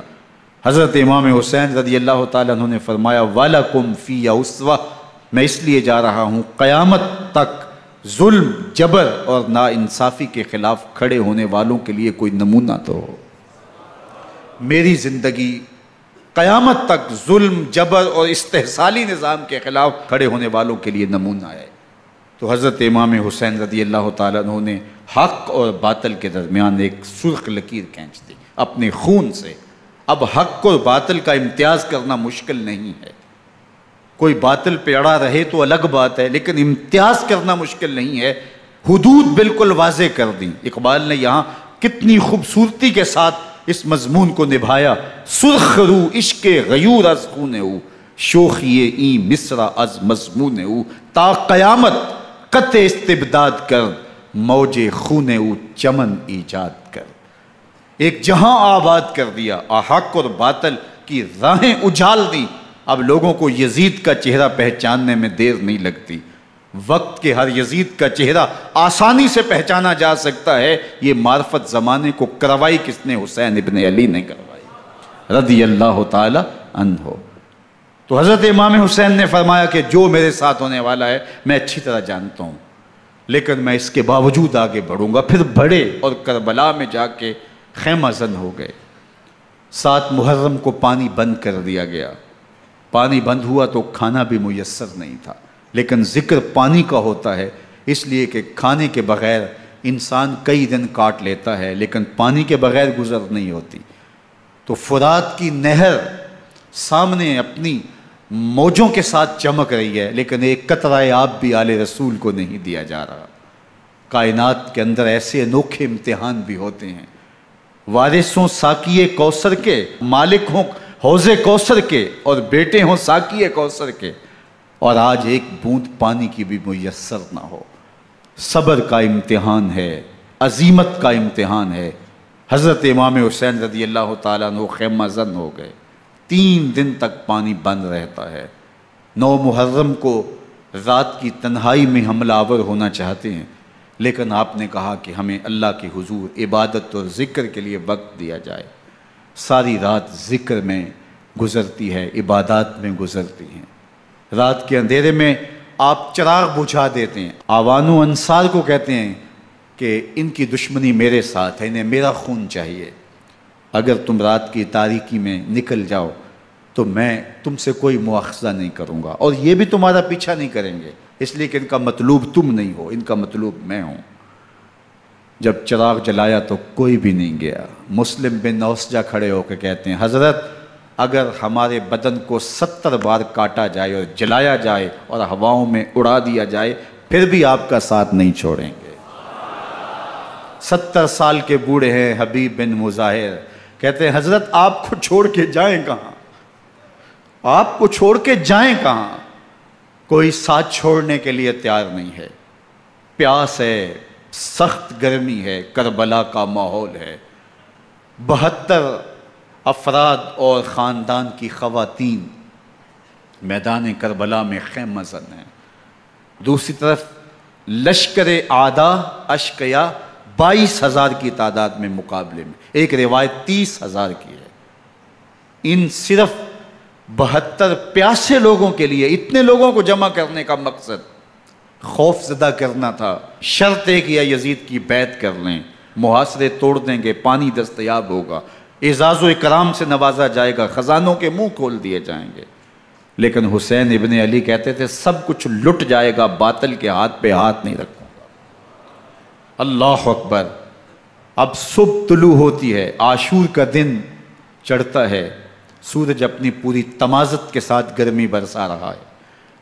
Speaker 1: حضرت امام حسین رضی اللہ تعالیٰ عنہ نے فرمایا وَلَكُمْ فِيَّ أُسْوَةٌ، میں اس لیے جا رہا ہوں قیامت تک ظلم، جبر اور ناانصافی کے خلاف کھڑے ہونے والوں کے لیے کوئی نمونہ تو ہو۔ میری زندگی قیامت تک ظلم، جبر اور استحصالی نظام کے خلاف کھڑے ہونے والوں کے لیے نمونہ ہے۔ تو حضرت امام حسین رضی اللہ تعالیٰ عنہ نے حق اور باطل کے درمیان ایک سرخ لکیر کھینچ دی اپنے خون سے۔ اب حق اور باطل کا امتیاز کرنا مشکل نہیں ہے، کوئی باطل پہ اڑا رہے تو الگ بات ہے، لیکن امتیاز کرنا مشکل نہیں ہے۔ حدود بالکل واضح کر دیں۔ اقبال نے یہاں کتنی خوبصورتی کے ساتھ اس مضمون کو نبھایا۔ سرخ رو عشق غیور از خون او، شوخی این مصرع از مضمون او، تا قیامت قطع استبداد کر، موج خون او چمن ایجاد کر۔ ایک جہاں آباد کر دیا، حق اور باطل کی راہیں اجال دی۔ اب لوگوں کو یزید کا چہرہ پہچاننے میں دیر نہیں لگتی، وقت کے ہر یزید کا چہرہ آسانی سے پہچانا جا سکتا ہے۔ یہ معرفت زمانے کو کروائی کس نے؟ حسین ابن علی نے کروائی رضی اللہ تعالی عنہ۔ تو حضرت امام حسین نے فرمایا کہ جو میرے ساتھ ہونے والا ہے میں اچھی طرح جانتا ہوں، لیکن میں اس کے باوجود آگے بڑھوں گا۔ پھر بڑھے اور کربلا میں جا کے خیمہ زن ہو گئے۔ 7 محرم کو پانی بند کر دیا گیا۔ پانی بند ہوا تو کھانا بھی میسر نہیں تھا، لیکن ذکر پانی کا ہوتا ہے اس لیے کہ کھانے کے بغیر انسان کئی دن کاٹ لیتا ہے، لیکن پانی کے بغیر گزر نہیں ہوتی۔ تو فرات کی نہر سامنے اپنی موجوں کے ساتھ چمک رہی ہے، لیکن ایک قطرہ آب بھی آل رسول کو نہیں دیا جا رہا۔ کائنات کے اندر ایسے انوکھے امتحان بھی ہوتے ہیں۔ وارث ہوں ساقی کوثر کے، مالک ہوں حوض کوثر کے، اور بیٹے ہوں ساقی کوثر کے، اور آج ایک بوند پانی کی بھی میسر نہ ہو۔ صبر کا امتحان ہے، عزیمت کا امتحان ہے۔ حضرت امام حسین رضی اللہ تعالیٰ عنہ خیمہ زن ہو گئے۔ 3 دن تک پانی بند رہتا ہے۔ 9 محرم کو رات کی تنہائی میں حملہ آور ہونا چاہتے ہیں، لیکن آپ نے کہا کہ ہمیں اللہ کے حضور عبادت اور ذکر کے لیے وقت دیا جائے۔ ساری رات ذکر میں گزرتی ہے، عبادات میں گزرتی ہیں۔ رات کے اندھیرے میں آپ چراغ بجھا دیتے ہیں۔ آوان و انصار کو کہتے ہیں کہ ان کی دشمنی میرے ساتھ ہے، انہیں میرا خون چاہیے، اگر تم رات کی تاریکی میں نکل جاؤ تو میں تم سے کوئی مواخذہ نہیں کروں گا، اور یہ بھی تمہارا پیچھا نہیں کریں گے، اس لیے کہ ان کا مطلوب تم نہیں ہو، ان کا مطلوب میں ہوں۔ جب چراغ جلایا تو کوئی بھی نہیں گیا۔ مسلم بن نوسجہ کھڑے ہو کے کہتے ہیں حضرت اگر ہمارے بدن کو 70 بار کاٹا جائے اور جلایا جائے اور ہواؤں میں اڑا دیا جائے پھر بھی آپ کا ساتھ نہیں چھوڑیں گے۔ 70 سال کے بوڑھے ہیں حبیب بن مظاہر، کہتے ہیں حضرت آپ کو چھوڑ کے جائیں کہاں، آپ کو چھوڑ کے جائیں کہاں؟ کوئی ساتھ چھوڑنے کے لیے تیار نہیں ہے۔ پیاس ہے، سخت گرمی ہے، کربلا کا ماحول ہے، 72 افراد اور خاندان کی خواتین میدان کربلا میں خیمہ زن ہیں۔ دوسری طرف لشکر اعداء اشقیا 22,000 کی تعداد میں مقابلے میں، ایک روایت 30,000 کی ہے۔ ان صرف 72 پیاسے لوگوں کے لیے اتنے لوگوں کو جمع کرنے کا مقصد خوف زدہ کرنا تھا۔ شرط ہے کہ یا یزید کی بیعت کر لیں، محاصرے توڑ دیں گے، پانی دستیاب ہوگا، اعزاز و اکرام سے نوازا جائے گا، خزانوں کے منہ کھول دیے جائیں گے۔ لیکن حسین ابن علی کہتے تھے سب کچھ لٹ جائے گا، باطل کے ہاتھ پہ ہاتھ نہیں رکھوں گا۔ اللہ اکبر۔ اب صبح طلوع ہوتی ہے، عاشور کا دن چڑھتا ہے، سورج اپنی پوری تمازت کے ساتھ گرمی برسا رہا ہے۔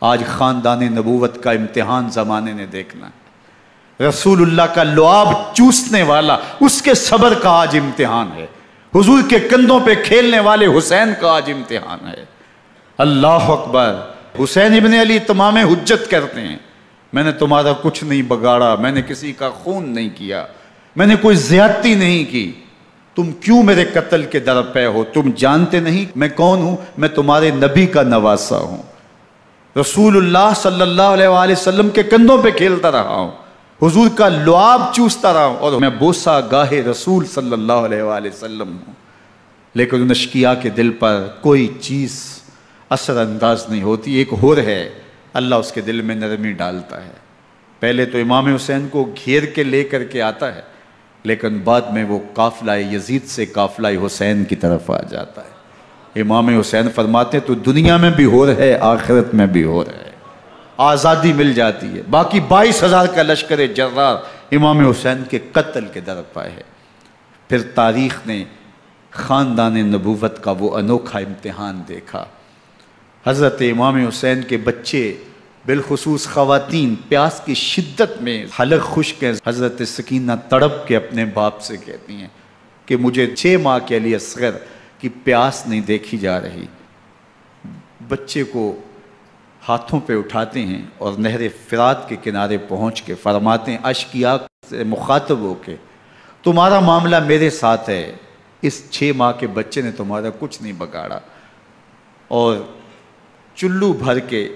Speaker 1: آج خاندان نبوت کا امتحان زمانے نے دیکھنا ہے۔ رسول اللہ کا لعاب چوسنے والا اس کے صبر کا آج امتحان ہے۔ حضور کے کندھوں پہ کھیلنے والے حسین کا آج امتحان ہے۔ اللہ اکبر۔ حسین ابن علی تمام حجت کرتے ہیں میں نے تمہارا کچھ نہیں بگاڑا، میں نے کسی کا خون نہیں کیا، میں نے کوئی زیادتی نہیں کی، تم کیوں میرے قتل کے در پہ ہو؟ تم جانتے نہیں میں کون ہوں؟ میں تمہارے نبی کا نواسا ہوں، رسول اللہ صلی اللہ علیہ وآلہ وسلم کے کندھوں پہ کھیلتا رہا ہوں، حضور کا لعاب چوستا رہا ہوں، اور میں بوسہ گاہ رسول صلی اللہ علیہ وآلہ وسلم ہوں۔ لیکن ان اشقیاء کے دل پر کوئی چیز اثر انداز نہیں ہوتی۔ ایک ہور ہے، اللہ اس کے دل میں نرمی ڈالتا ہے۔ پہلے تو امام حسین کو گھیر کے لے کر کے آتا ہے، لیکن بعد میں وہ قافلہ یزید سے قافلہ حسین کی طرف آ جاتا ہے۔ امام حسین فرماتے ہیں تو دنیا میں بھی ہور ہے، آخرت میں بھی ہور ہے، آزادی مل جاتی ہے۔ باقی 22,000 کا لشکر جرار امام حسین کے قتل کے در پائے ہے۔ پھر تاریخ نے خاندان نبوت کا وہ انوکھا امتحان دیکھا۔ حضرت امام حسین کے بچے بالخصوص خواتین پیاس کی شدت میں حلق خشک ہیں۔ حضرت سکینہ تڑپ کے اپنے باپ سے کہتی ہیں کہ مجھے 6 ماہ کے علی اصغر کی پیاس نہیں دیکھی جا رہی۔ بچے کو ہاتھوں پہ اٹھاتے ہیں اور نہر فرات کے کنارے پہنچ کے فرماتے ہیں اشقیاء سے مخاطب ہو کے تمہارا معاملہ میرے ساتھ ہے، اس 6 ماہ کے بچے نے تمہارا کچھ نہیں بگاڑا، اور چلو بھر کے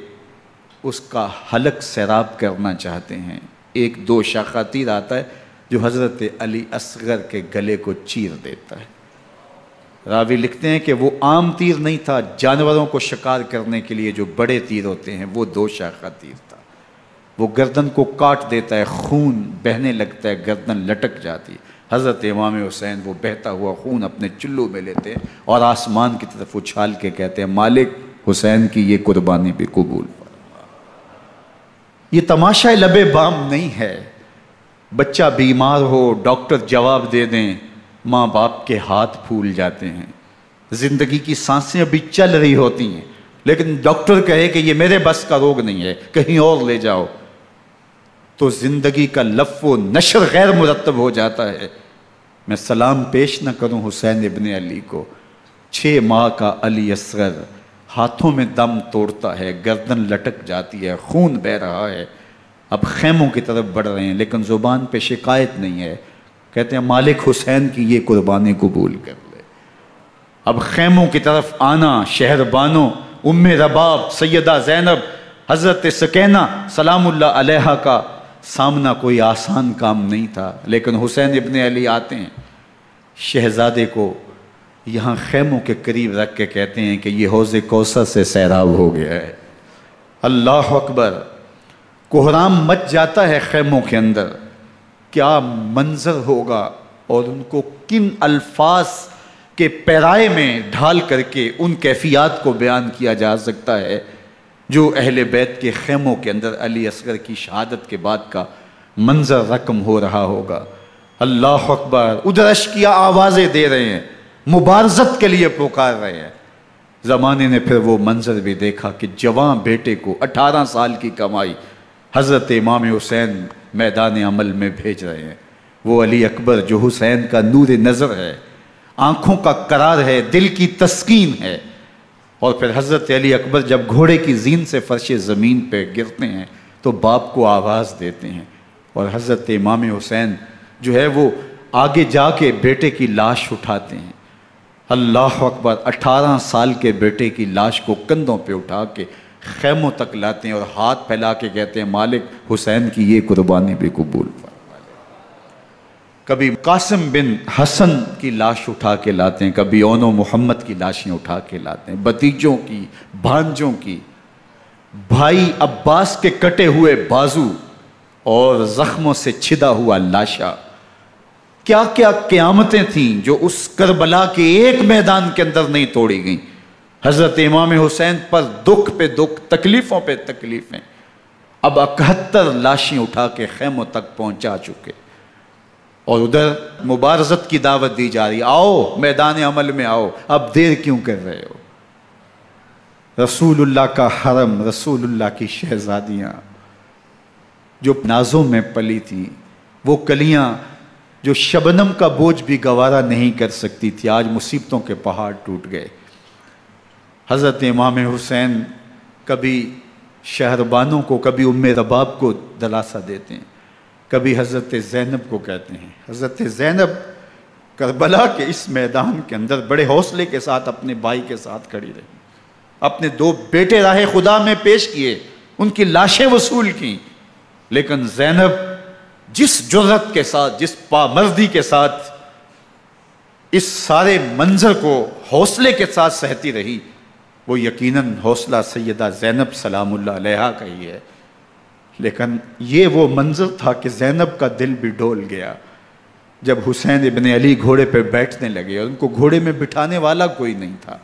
Speaker 1: اس کا حلق سیراب کرنا چاہتے ہیں۔ ایک 2 شاخہ تیر آتا ہے جو حضرت علی اصغر کے گلے کو چیر دیتا ہے۔ راوی لکھتے ہیں کہ وہ عام تیر نہیں تھا، جانوروں کو شکار کرنے کے لیے جو بڑے تیر ہوتے ہیں وہ 2 شاخہ تیر تھا۔ وہ گردن کو کاٹ دیتا ہے، خون بہنے لگتا ہے، گردن لٹک جاتی ہے۔ حضرت امام حسین وہ بہتا ہوا خون اپنے چلو میں لیتے ہیں اور آسمان کی طرف اچھال کے کہتے ہیں مالک حسین کی یہ قربانی بھی قبول فرما۔ یہ تماشا لب بام نہیں ہے۔ بچہ بیمار ہو، ڈاکٹر جواب دے دیں، ماں باپ کے ہاتھ پھول جاتے ہیں۔ زندگی کی سانسیں ابھی چل رہی ہوتی ہیں، لیکن ڈاکٹر کہے کہ یہ میرے بس کا روگ نہیں ہے، کہیں اور لے جاؤ، تو زندگی کا لف و نشر غیر مرتب ہو جاتا ہے۔ میں سلام پیش نہ کروں حسین ابن علی کو، 6 ماہ کا علی اصغر ہاتھوں میں دم توڑتا ہے، گردن لٹک جاتی ہے، خون بہہ رہا ہے۔ اب خیموں کی طرف بڑھ رہے ہیں لیکن زبان پہ شکایت نہیں ہے، کہتے ہیں مالک حسین کی یہ قربانی قبول کر لے۔ اب خیموں کی طرف آنا، شہر بانوں ام رباب سیدہ زینب حضرت سکینہ سلام اللہ علیہا کا سامنا کوئی آسان کام نہیں تھا، لیکن حسین ابن علی آتے ہیں، شہزادے کو یہاں خیموں کے قریب رکھ کے کہتے ہیں کہ یہ حوض کوثر سے سیراب ہو گیا ہے۔ اللہ اکبر، کوہرام مچ جاتا ہے خیموں کے اندر، کیا منظر ہوگا اور ان کو کن الفاظ کے پیرائے میں ڈھال کر کے ان کیفیات کو بیان کیا جا سکتا ہے جو اہل بیت کے خیموں کے اندر علی اصغر کی شہادت کے بعد کا منظر رقم ہو رہا ہوگا۔ اللہ اکبر، ادھر اشکیا آوازیں دے رہے ہیں، مبارزت کے لیے پکار رہے ہیں۔ زمانے نے پھر وہ منظر بھی دیکھا کہ جوان بیٹے کو 18 سال کی کمائی حضرت امام حسین میدان عمل میں بھیج رہے ہیں۔ وہ علی اکبر جو حسین کا نور نظر ہے، آنکھوں کا قرار ہے، دل کی تسکین ہے۔ اور پھر حضرت علی اکبر جب گھوڑے کی زین سے فرش زمین پہ گرتے ہیں تو باپ کو آواز دیتے ہیں، اور حضرت امام حسین جو ہے وہ آگے جا کے بیٹے کی لاش اٹھاتے ہیں۔ اللہ اکبر، 18 سال کے بیٹے کی لاش کو کندھوں پہ اٹھا کے خیموں تک لاتے ہیں اور ہاتھ پھیلا کے کہتے ہیں مالک حسین کی یہ قربانی بھی قبول فرما۔ کبھی قاسم بن حسن کی لاش اٹھا کے لاتے ہیں، کبھی اون و محمد کی لاشیں اٹھا کے لاتے ہیں، بھتیجوں کی، بھانجوں کی، بھائی عباس کے کٹے ہوئے بازو اور زخموں سے چھدا ہوا لاشا۔ کیا کیا قیامتیں تھیں جو اس کربلا کے ایک میدان کے اندر نہیں توڑی گئیں۔ حضرت امام حسین پر دکھ پہ دکھ، تکلیفوں پہ تکلیفیں۔ اب 71 لاشیں اٹھا کے خیموں تک پہنچا چکے، اور ادھر مبارزت کی دعوت دی جا رہی، آؤ میدان عمل میں آؤ، اب دیر کیوں کر رہے ہو۔ رسول اللہ کا حرم، رسول اللہ کی شہزادیاں جو نازوں میں پلی تھیں، وہ کلیاں جو شبنم کا بوجھ بھی گوارا نہیں کر سکتی تھی، آج مصیبتوں کے پہاڑ ٹوٹ گئے۔ حضرت امام حسین کبھی شہربانوں کو، کبھی ام رباب کو دلاسا دیتے ہیں، کبھی حضرت زینب کو کہتے ہیں۔ حضرت زینب کربلا کے اس میدان کے اندر بڑے حوصلے کے ساتھ اپنے بھائی کے ساتھ کھڑی رہی، اپنے 2 بیٹے راہ خدا میں پیش کیے، ان کی لاشیں وصول کیں، لیکن زینب جس جرأت کے ساتھ، جس پامردی کے ساتھ اس سارے منظر کو حوصلے کے ساتھ سہتی رہی، وہ یقیناً حوصلہ سیدہ زینب سلام اللہ علیہا کا ہی ہے۔ لیکن یہ وہ منظر تھا کہ زینب کا دل بھی ڈول گیا جب حسین ابن علی گھوڑے پہ بیٹھنے لگے، اور ان کو گھوڑے میں بٹھانے والا کوئی نہیں تھا،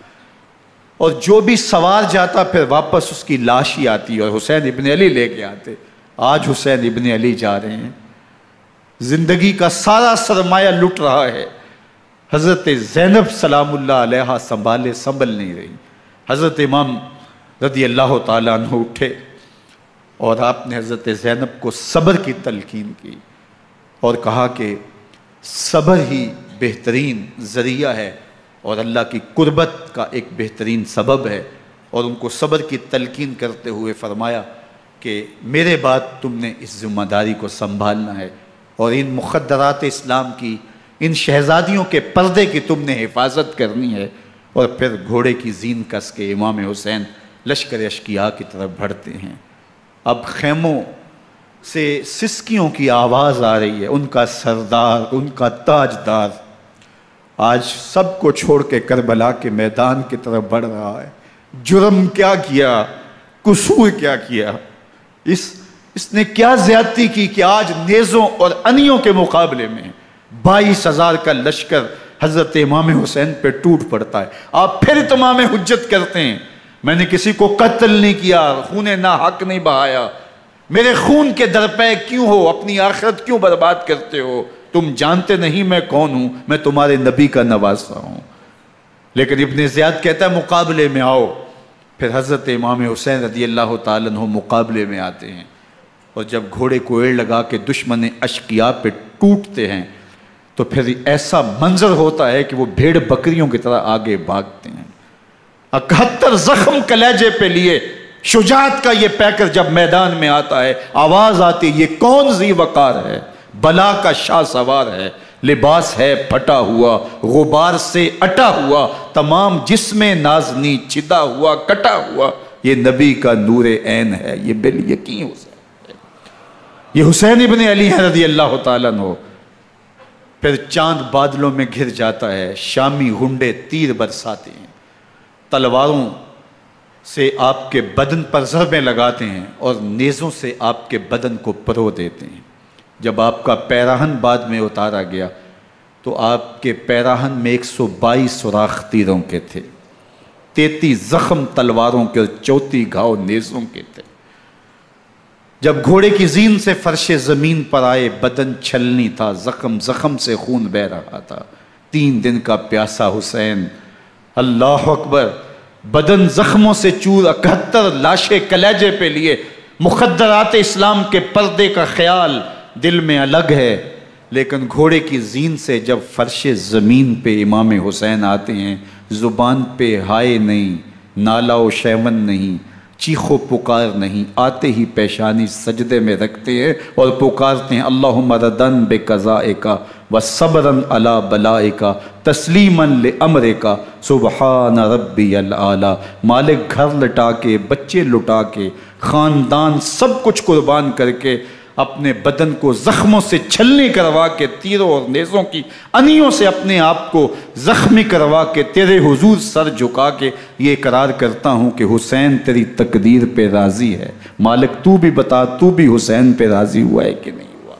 Speaker 1: اور جو بھی سوار جاتا پھر واپس اس کی لاش ہی آتی اور حسین ابن علی لے کے آتے۔ آج حسین ابن علی جا رہے ہیں، زندگی کا سارا سرمایہ لٹ رہا ہے، حضرت زینب سلام اللہ علیہا سنبھل نہیں رہی۔ حضرت امام رضی اللہ تعالیٰ عنہ اٹھے اور آپ نے حضرت زینب کو صبر کی تلقین کی اور کہا کہ صبر ہی بہترین ذریعہ ہے اور اللہ کی قربت کا ایک بہترین سبب ہے، اور ان کو صبر کی تلقین کرتے ہوئے فرمایا کہ میرے بعد تم نے اس ذمہ داری کو سنبھالنا ہے، اور ان مخدرات اسلام کی، ان شہزادیوں کے پردے کی تم نے حفاظت کرنی ہے۔ اور پھر گھوڑے کی زین کس کے امام حسین لشکر اشکیا کی طرف بڑھتے ہیں۔ اب خیموں سے سسکیوں کی آواز آ رہی ہے، ان کا سردار، ان کا تاجدار آج سب کو چھوڑ کے کربلا کے میدان کی طرف بڑھ رہا ہے۔ جرم کیا کیا، قصور کیا کیا، اس نے کیا زیادتی کی کہ آج نیزوں اور انیوں کے مقابلے میں 22,000 کا لشکر حضرت امام حسین پہ ٹوٹ پڑتا ہے۔ آپ پھر تمام حجت کرتے ہیں میں نے کسی کو قتل نہیں کیا، خون ناحق نہیں بہایا، میرے خون کے درپے کیوں ہو، اپنی آخرت کیوں برباد کرتے ہو، تم جانتے نہیں میں کون ہوں، میں تمہارے نبی کا نواسا ہوں۔ لیکن ابن زیاد کہتا ہے مقابلے میں آؤ۔ پھر حضرت امام حسین رضی اللہ تعالیٰ عنہ مقابلے میں آتے ہیں، اور جب گھوڑے کو ایڑ لگا کے دشمن اشقیاء پہ ٹوٹتے ہیں تو پھر ایسا منظر ہوتا ہے کہ وہ بھیڑ بکریوں کی طرح آگے بھاگتے ہیں۔ 71 زخم کلیجے پہ لیے شجاعت کا یہ پیکر جب میدان میں آتا ہے، آواز آتی، یہ کون ذی وقار ہے، بلا کا شاہ سوار ہے، لباس ہے پھٹا ہوا غبار سے اٹا ہوا، تمام جسم نازنی چدا ہوا کٹا ہوا، یہ نبی کا نور عین ہے، یہ بالیقین حسین ہے، یہ حسین ابن علی ہے رضی اللہ تعالیٰ عنہ۔ پھر چاند بادلوں میں گھر جاتا ہے، شامی غنڈے تیر برساتے ہیں، تلواروں سے آپ کے بدن پر ضربیں لگاتے ہیں اور نیزوں سے آپ کے بدن کو پرو دیتے ہیں۔ جب آپ کا پیراہن بعد میں اتارا گیا تو آپ کے پیراہن میں 122 سوراخ تیروں کے تھے، 33 زخم تلواروں کے اور 34 گھاؤ نیزوں کے تھے۔ جب گھوڑے کی زین سے فرش زمین پر آئے، بدن چھلنی تھا، زخم زخم سے خون بہ رہا تھا، 3 دن کا پیاسا حسین، اللہ اکبر، بدن زخموں سے چور، 71 لاشیں کلیجے پہ لیے، مخدرات اسلام کے پردے کا خیال دل میں الگ ہے، لیکن گھوڑے کی زین سے جب فرش زمین پہ امام حسین آتے ہیں، زبان پہ ہائے نہیں، نالا و شیون نہیں، چیخ و پکار نہیں، آتے ہی پیشانی سجدے میں رکھتے ہیں اور پکارتے ہیں اللہم ردن بقضائک وصبرن علی بلائک تسلیمن لامرک سبحان ربی الاعلی۔ مالک گھر لٹا کے، بچے لٹا کے، خاندان سب کچھ قربان کر کے، اپنے بدن کو زخموں سے چھلنی کروا کے، تیروں اور نیزوں کی انیوں سے اپنے آپ کو زخمی کروا کے، تیرے حضور سر جھکا کے یہ اقرار کرتا ہوں کہ حسین تیری تقدیر پہ راضی ہے، مالک تو بھی بتا، تو بھی حسین پہ راضی ہوا ہے کہ نہیں ہوا۔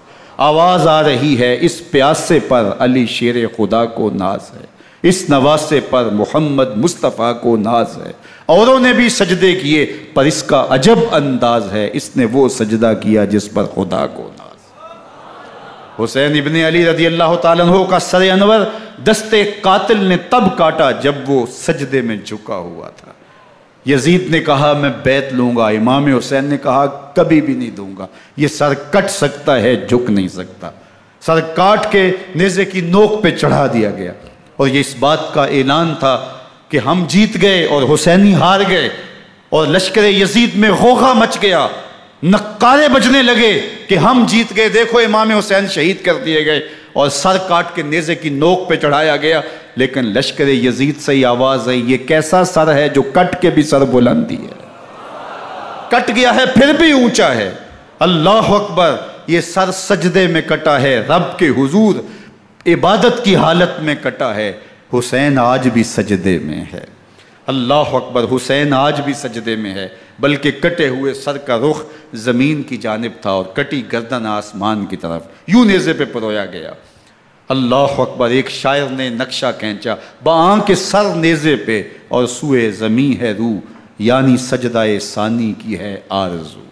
Speaker 1: آواز آ رہی ہے، اس پیاسے پر علی شیر خدا کو ناز ہے، اس نواسے پر محمد مصطفیٰ کو ناز ہے۔ اوروں نے بھی سجدے کیے پر اس کا عجب انداز ہے، اس نے وہ سجدہ کیا جس پر خدا کو ناز۔ حسین ابن علی رضی اللہ تعالیٰ عنہ کا سر انور دست قاتل نے تب کاٹا جب وہ سجدے میں جھکا ہوا تھا۔ یزید نے کہا میں بیعت لوں گا، امام حسین نے کہا کبھی بھی نہیں دوں گا، یہ سر کٹ سکتا ہے جھک نہیں سکتا۔ سر کاٹ کے نیزے کی نوک پہ چڑھا دیا گیا اور یہ اس بات کا اعلان تھا کہ ہم جیت گئے اور حسینی ہار گئے، اور لشکر یزید میں غوغا مچ گیا، نقارے بجنے لگے کہ ہم جیت گئے، دیکھو امام حسین شہید کر دیے گئے، اور سر کاٹ کے نیزے کی نوک پہ چڑھایا گیا۔ لیکن لشکر یزید سے یہ آواز آئی یہ کیسا سر ہے جو کٹ کے بھی سر بلندی ہے، کٹ گیا ہے پھر بھی اونچا ہے، اللہ اکبر، یہ سر سجدے میں کٹا ہے، رب کے حضور عبادت کی حالت میں کٹا ہے، حسین آج بھی سجدے میں ہے، اللہ اکبر، حسین آج بھی سجدے میں ہے، بلکہ کٹے ہوئے سر کا رخ زمین کی جانب تھا اور کٹی گردن آسمان کی طرف، یوں نیزے پہ پرویا گیا، اللہ اکبر۔ ایک شاعر نے نقشہ کھینچا، بآنکھ سر نیزے پہ اور سوئے زمین ہے روح، یعنی سجدہ ثانی کی ہے آرزو۔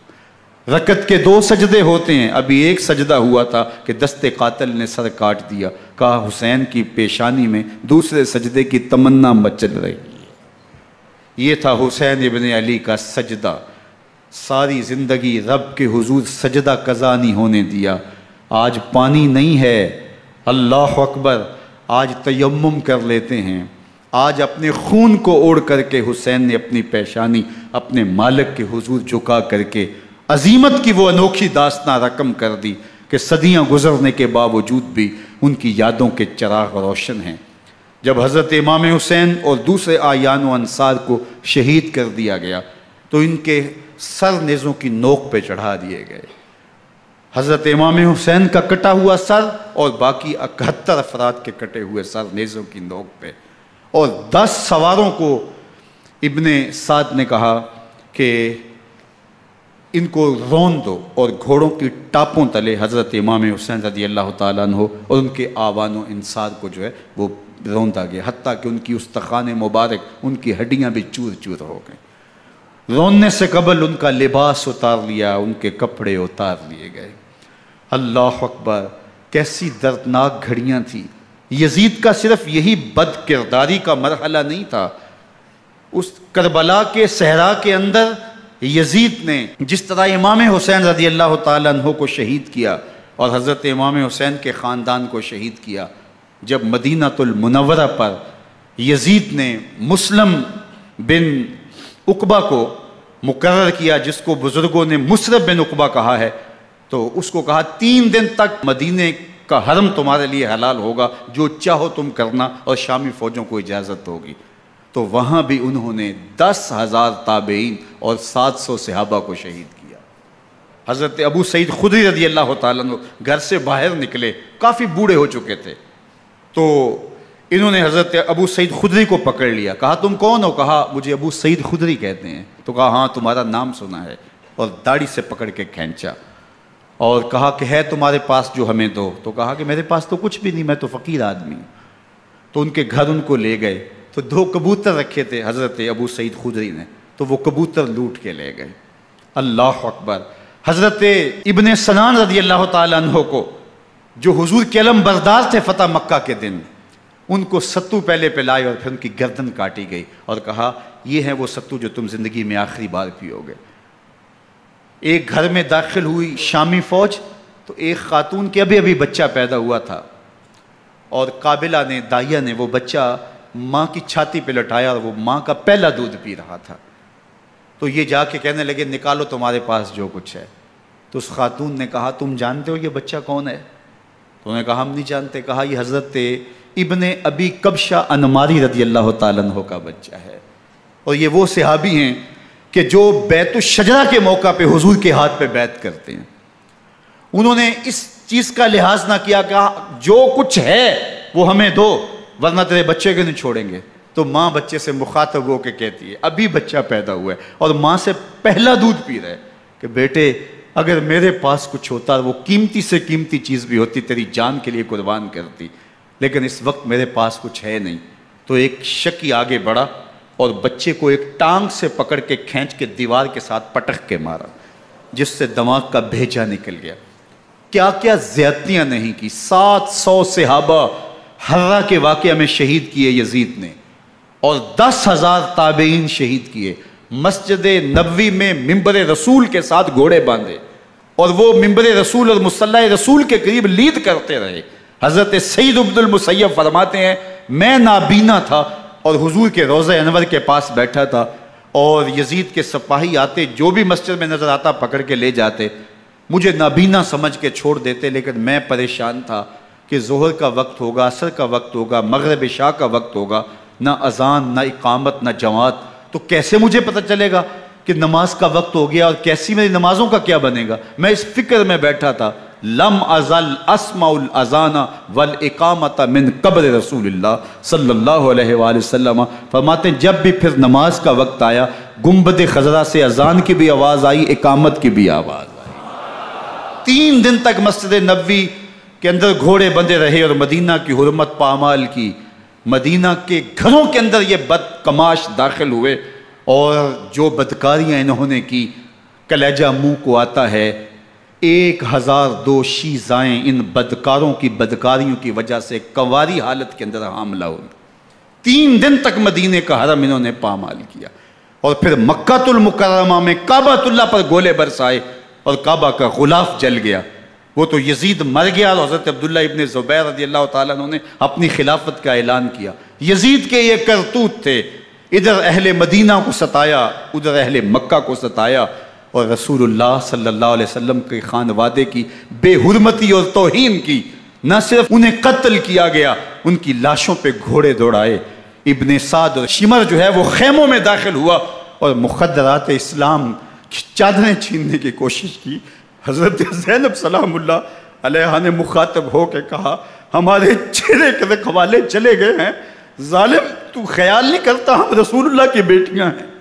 Speaker 1: رکعت کے 2 سجدے ہوتے ہیں، ابھی ایک سجدہ ہوا تھا کہ دست قاتل نے سر کاٹ دیا، کہا حسین کی پیشانی میں دوسرے سجدے کی تمنا مچل رہی ہے۔ یہ تھا حسین ابن علی کا سجدہ، ساری زندگی رب کے حضور سجدہ قضا نہیں ہونے دیا۔ آج پانی نہیں ہے، اللہ اکبر، آج تیمم کر لیتے ہیں، آج اپنے خون کو اوڑھ کر کے حسین نے اپنی پیشانی اپنے مالک کے حضور جھکا کر کے عظیمت کی وہ انوکھی داستان رقم کر دی کہ صدیاں گزرنے کے باوجود بھی ان کی یادوں کے چراغ روشن ہیں۔ جب حضرت امام حسین اور دوسرے آیان و انصار کو شہید کر دیا گیا تو ان کے سر نیزوں کی نوک پہ چڑھا دیے گئے، حضرت امام حسین کا کٹا ہوا سر اور باقی 71 افراد کے کٹے ہوئے سر نیزوں کی نوک پہ، اور 10 سواروں کو ابن سعد نے کہا کہ ان کو رون دو، اور گھوڑوں کی ٹاپوں تلے حضرت امام حسین رضی اللہ تعالیٰ عنہ اور ان کے آوان و انصار کو جو ہے وہ روندا گیا، حتیٰ کہ ان کی استخوان مبارک، ان کی ہڈیاں بھی چور چور ہو گئیں۔ روننے سے قبل ان کا لباس اتار لیا، ان کے کپڑے اتار لیے گئے، اللہ اکبر، کیسی دردناک گھڑیاں تھیں۔ یزید کا صرف یہی بد کرداری کا مرحلہ نہیں تھا، اس کربلا کے صحرا کے اندر یزید نے جس طرح امام حسین رضی اللہ تعالیٰ عنہ کو شہید کیا اور حضرت امام حسین کے خاندان کو شہید کیا، جب مدینہ المنورہ پر یزید نے مسلم بن عقبہ کو مقرر کیا، جس کو بزرگوں نے مصرب بن عقبہ کہا ہے، تو اس کو کہا 3 دن تک مدینے کا حرم تمہارے لیے حلال ہوگا، جو چاہو تم کرنا، اور شامی فوجوں کو اجازت ہوگی۔ تو وہاں بھی انہوں نے 10,000 تابعین اور 700 صحابہ کو شہید کیا۔ حضرت ابو سعید خدری رضی اللہ تعالیٰ عنہ گھر سے باہر نکلے، کافی بوڑھے ہو چکے تھے، تو انہوں نے حضرت ابو سعید خدری کو پکڑ لیا، کہا تم کون ہو؟ کہا مجھے ابو سعید خدری کہتے ہیں۔ تو کہا ہاں تمہارا نام سنا ہے، اور داڑھی سے پکڑ کے کھینچا اور کہا کہ ہے تمہارے پاس جو ہمیں دو؟ تو کہا کہ میرے پاس تو کچھ بھی نہیں، میں تو فقیر آدمی ہوں۔ تو ان کے گھر ان کو لے گئے، تو 2 کبوتر رکھے تھے حضرت ابو سعید خدری نے، تو وہ کبوتر لوٹ کے لے گئے۔ اللہ اکبر۔ حضرت ابن سنان رضی اللہ تعالیٰ عنہ کو، جو حضور کے علم بردار تھے فتح مکہ کے دن، ان کو ستو پہلے پلائے اور پھر ان کی گردن کاٹی گئی، اور کہا یہ ہے وہ ستو جو تم زندگی میں آخری بار پیو گے۔ ایک گھر میں داخل ہوئی شامی فوج، تو ایک خاتون کے ابھی بچہ پیدا ہوا تھا، اور قابلہ نے، دائیہ نے وہ بچہ ماں کی چھاتی پہ لٹایا، اور وہ ماں کا پہلا دودھ پی رہا تھا۔ تو یہ جا کے کہنے لگے نکالو تمہارے پاس جو کچھ ہے۔ تو اس خاتون نے کہا تم جانتے ہو یہ بچہ کون ہے؟ تو انہوں نے کہا ہم نہیں جانتے۔ کہا یہ حضرت ابن ابی کبشہ انماری رضی اللہ تعالیٰ عنہ کا بچہ ہے، اور یہ وہ صحابی ہیں کہ جو بیعت الشجرہ کے موقع پہ حضور کے ہاتھ پہ بیعت کرتے ہیں۔ انہوں نے اس چیز کا لحاظ نہ کیا کہ جو کچھ ہے وہ ہمیں دو، ورنہ تیرے بچے کو نہیں چھوڑیں گے۔ تو ماں بچے سے مخاطب ہو کے کہتی ہے، ابھی بچہ پیدا ہوا ہے اور ماں سے پہلا دودھ پی رہا ہے، کہ بیٹے اگر میرے پاس کچھ ہوتا، وہ قیمتی سے قیمتی چیز بھی ہوتی، تیری جان کے لیے قربان کرتی، لیکن اس وقت میرے پاس کچھ ہے نہیں۔ تو ایک شکی آگے بڑھا اور بچے کو ایک ٹانگ سے پکڑ کے کھینچ کے دیوار کے ساتھ پٹک کے مارا، جس سے دماغ کا بھیجا نکل گیا۔ کیا کیا زیادتیاں نہیں کی۔ 700 صحابہ حرہ کے واقعہ میں شہید کیے یزید نے، اور 10,000 تابعین شہید کیے۔ مسجد نبوی میں ممبر رسول کے ساتھ گھوڑے باندھے، اور وہ ممبر رسول اور مصلی رسول کے قریب لید کرتے رہے۔ حضرت سید عبد المسیب فرماتے ہیں میں نابینا تھا اور حضور کے روضہ انور کے پاس بیٹھا تھا، اور یزید کے سپاہی آتے، جو بھی مسجد میں نظر آتا پکڑ کے لے جاتے، مجھے نابینا سمجھ کے چھوڑ دیتے، لیکن میں پریشان تھا کہ ظہر کا وقت ہوگا، عصر کا وقت ہوگا، مغرب عشاء کا وقت ہوگا، نہ اذان نہ اقامت نہ جماعت، تو کیسے مجھے پتہ چلے گا کہ نماز کا وقت ہو گیا، اور کیسی میری نمازوں کا کیا بنے گا؟ میں اس فکر میں بیٹھا تھا۔ لم ازل اسمع الاذان والاقامت من قبر رسول اللہ صلی اللہ علیہ وآلہ وسلم۔ فرماتے ہیں جب بھی پھر نماز کا وقت آیا، گنبد خضرا سے اذان کی بھی آواز آئی، اقامت کی بھی آواز آئی۔ 3 دن تک مسجد نبوی کے اندر گھوڑے بندے رہے، اور مدینہ کی حرمت پامال کی۔ مدینہ کے گھروں کے اندر یہ بدکماش داخل ہوئے، اور جو بدکاریاں انہوں نے کی کلیجہ منہ کو آتا ہے۔ 1002 شیزائیں ان بدکاروں کی بدکاریوں کی وجہ سے کنواری حالت کے اندر حاملہ ہوئی۔ 3 دن تک مدینے کا حرم انہوں نے پامال کیا، اور پھر مکہ المکرمہ میں کعبہ اللہ پر گولے برسائے، اور کعبہ کا غلاف جل گیا۔ وہ تو یزید مر گیا، اور حضرت عبداللہ ابن زبیر رضی اللہ تعالیٰ عنہ نے اپنی خلافت کا اعلان کیا۔ یزید کے یہ کرتوت تھے، ادھر اہل مدینہ کو ستایا، ادھر اہل مکہ کو ستایا، اور رسول اللہ صلی اللہ علیہ وسلم کے خانوادے کی بے حرمتی اور توہین کی۔ نہ صرف انہیں قتل کیا گیا، ان کی لاشوں پہ گھوڑے دوڑائے۔ ابن سعد اور شمر جو ہے وہ خیموں میں داخل ہوا، اور مخدرات اسلام کی چادریں چھیننے کی کوشش کی۔ حضرت زینب سلام اللہ علیہ نے مخاطب ہو کے کہا ہمارے چہرے کے رکھوالے چلے گئے ہیں، ظالم تو خیال نہیں کرتا ہم رسول اللہ کی بیٹیاں ہیں۔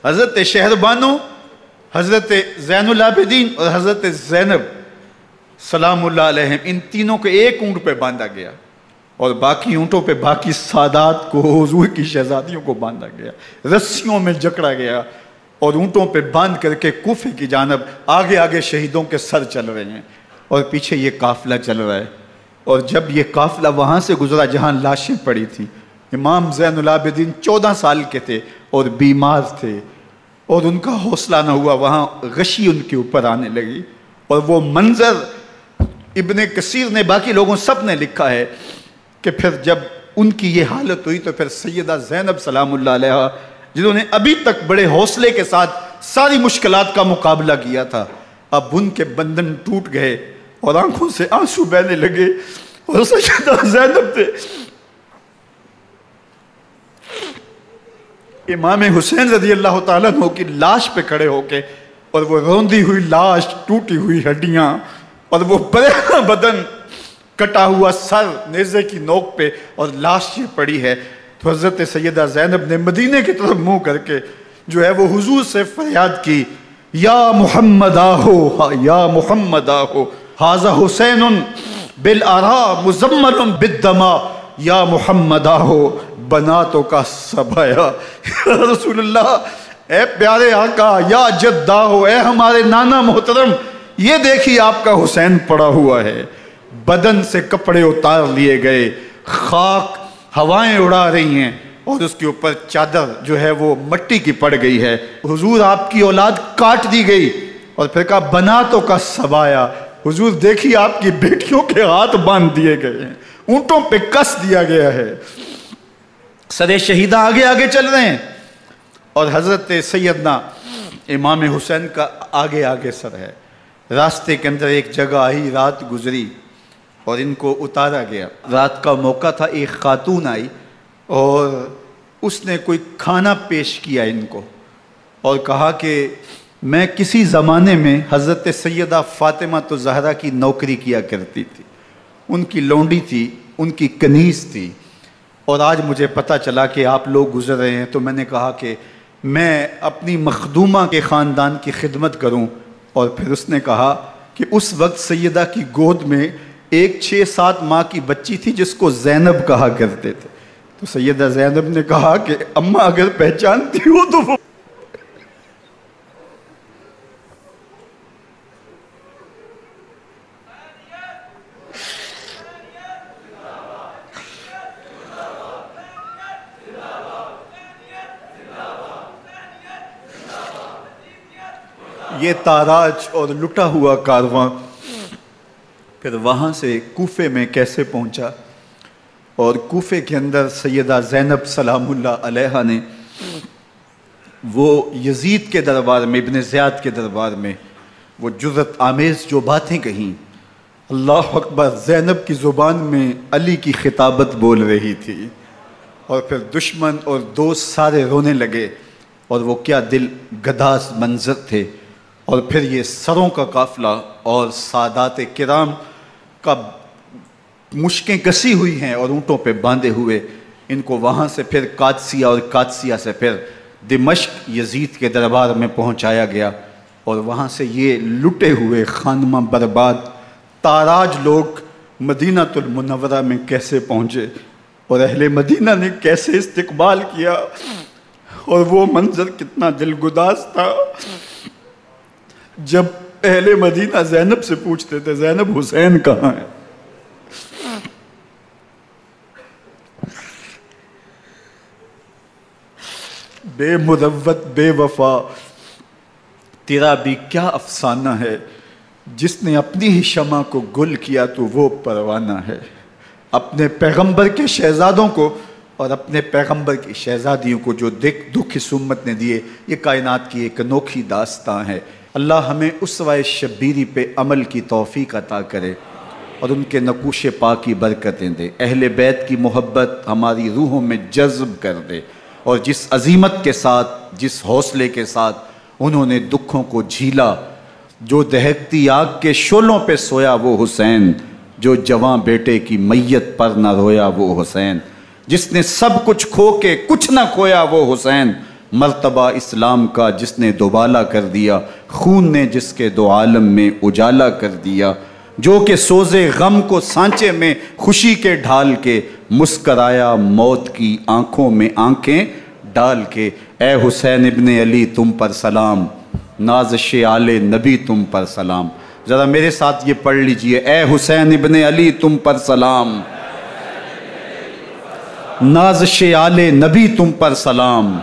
Speaker 1: حضرت شہربانو، حضرت زین العابدین اور حضرت زینب سلام اللہ علیہم، ان تینوں کو ایک اونٹ پہ باندھا گیا، اور باقی اونٹوں پہ باقی سادات کو، حضور کی شہزادیوں کو باندھا گیا، رسیوں میں جکڑا گیا، اور اونٹوں پہ باندھ کر کے کوفے کی جانب آگے آگے شہیدوں کے سر چل رہے ہیں، اور پیچھے یہ قافلہ چل رہا ہے۔ اور جب یہ قافلہ وہاں سے گزرا جہاں لاشیں پڑی تھیں، امام زین العابدین 14 سال کے تھے اور بیمار تھے، اور ان کا حوصلہ نہ ہوا، وہاں غشی ان کے اوپر آنے لگی، اور وہ منظر ابن کثیر نے، باقی لوگوں سب نے لکھا ہے کہ پھر جب ان کی یہ حالت ہوئی تو پھر سیدہ زینب سلام اللہ علیہ، جنہوں نے ابھی تک بڑے حوصلے کے ساتھ ساری مشکلات کا مقابلہ کیا تھا، اب ان کے بندھن ٹوٹ گئے اور آنکھوں سے آنسو بہنے لگے، اور سیدہ زینب تھے امام حسین رضی اللہ تعالیٰ عنہ کی لاش پہ کھڑے ہو کے، اور وہ روندی ہوئی لاش، ٹوٹی ہوئی ہڈیاں، اور وہ برینا بدن، کٹا ہوا سر نیزے کی نوک پہ، اور لاش یہ پڑی ہے۔ تو حضرت سیدہ زینب نے مدینے کی طرف منہ کر کے جو ہے وہ حضور سے فریاد کی، یا محمد آہو، یا محمد آہو، ھذا حسین بالآراء مزمل بالدماء، یا محمد آہو بناتوں کا سبایا۔ یا رسول اللہ، اے پیارے آقا، یا جد آہو، اے ہمارے نانا محترم، یہ دیکھیے آپ کا حسین پڑا ہوا ہے، بدن سے کپڑے اتار لیے گئے، خاک ہوائیں اڑا رہی ہیں، اور اس کے اوپر چادر جو ہے وہ مٹی کی پڑ گئی ہے۔ حضور آپ کی اولاد کاٹ دی گئی، اور پھر کہا بناتوں کا سبایا، حضور دیکھیے آپ کی بیٹیوں کے ہاتھ باندھ دیے گئے ہیں، اونٹوں پہ کس دیا گیا ہے، سر شہیدہ آگے آگے چل رہے ہیں، اور حضرت سیدنا امام حسین کا آگے آگے سر ہے۔ راستے کے اندر ایک جگہ آئی، رات گزری اور ان کو اتارا گیا۔ رات کا موقع تھا، ایک خاتون آئی اور اس نے کوئی کھانا پیش کیا ان کو، اور کہا کہ میں کسی زمانے میں حضرت سیدہ فاطمہ زہرا کی نوکری کیا کرتی تھی، ان کی لونڈی تھی، ان کی کنیز تھی، اور آج مجھے پتہ چلا کہ آپ لوگ گزر رہے ہیں، تو میں نے کہا کہ میں اپنی مخدومہ کے خاندان کی خدمت کروں۔ اور پھر اس نے کہا کہ اس وقت سیدہ کی گود میں ایک 6-7 ماہ کی بچی تھی جس کو زینب کہا کرتے تھے۔ تو سیدہ زینب نے کہا کہ اماں اگر پہچانتی ہو تو وہ یہ تاراج اور لٹا ہوا کارواں پھر وہاں سے کوفے میں کیسے پہنچا، اور کوفے کے اندر سیدہ زینب سلام اللہ علیہا نے وہ یزید کے دربار میں، ابن زیاد کے دربار میں وہ جرأت آمیز جو باتیں کہیں، اللہ اکبر، زینب کی زبان میں علی کی خطابت بول رہی تھی، اور پھر دشمن اور دوست سارے رونے لگے، اور وہ کیا دل گداز منظر تھے۔ اور پھر یہ سروں کا قافلہ اور سادات کرام کا مشکیں کسی ہوئی ہیں اور اونٹوں پہ باندھے ہوئے، ان کو وہاں سے پھر قادسیہ، اور قادسیہ سے پھر دمشق یزید کے دربار میں پہنچایا گیا، اور وہاں سے یہ لٹے ہوئے خانمہ برباد تاراج لوگ مدینہ المنورہ میں کیسے پہنچے، اور اہل مدینہ نے کیسے استقبال کیا، اور وہ منظر کتنا دلگداز تھا جب اہل مدینہ زینب سے پوچھتے تھے زینب حسین کہاں ہے؟ بے مروت بے وفا تیرا بھی کیا افسانہ ہے، جس نے اپنی ہی شمع کو گل کیا تو وہ پروانہ ہے۔ اپنے پیغمبر کے شہزادوں کو اور اپنے پیغمبر کی شہزادیوں کو جو دکھ اس امت نے دیے، یہ کائنات کی ایک انوکھی داستان ہے۔ اللہ ہمیں اسوہ شبیری پہ عمل کی توفیق عطا کرے اور ان کے نقوش پاک کی برکتیں دے، اہل بیت کی محبت ہماری روحوں میں جذب کر دے، اور جس عظیمت کے ساتھ، جس حوصلے کے ساتھ انہوں نے دکھوں کو جھیلا، جو دہکتی آگ کے شعلوں پہ سویا وہ حسین، جو جواں بیٹے کی میت پر نہ رویا وہ حسین، جس نے سب کچھ کھو کے کچھ نہ کھویا وہ حسین، مرتبہ اسلام کا جس نے دوبالا کر دیا، خون نے جس کے دو عالم میں اجالا کر دیا، جو کہ سوزے غم کو سانچے میں خوشی کے ڈھال کے مسکرایا موت کی آنکھوں میں آنکھیں ڈال کے۔ اے حسین ابن علی تم پر سلام، نازش آل نبی تم پر سلام۔ ذرا میرے ساتھ یہ پڑھ لیجئے، اے حسین ابن علی تم پر سلام، نازش آل نبی تم پر سلام،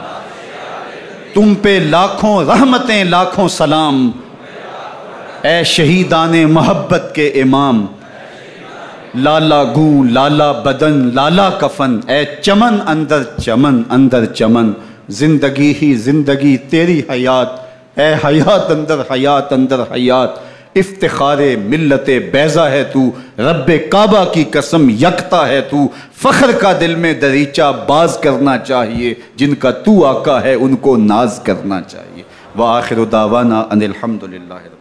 Speaker 1: تم پہ لاکھوں رحمتیں لاکھوں سلام، اے شہیدان محبت کے امام، لالا گوں لالا بدن لالا کفن، اے چمن اندر چمن، زندگی ہی زندگی تیری حیات اے حیات اندر حیات اندر حیات، افتخار ملت بیضا ہے تو، رب کعبہ کی قسم یکتا ہے تو، فخر کا دل میں دریچہ باز کرنا چاہیے، جن کا تو آقا ہے ان کو ناز کرنا چاہیے۔ وآخر دعوانا ان الحمدللہ رب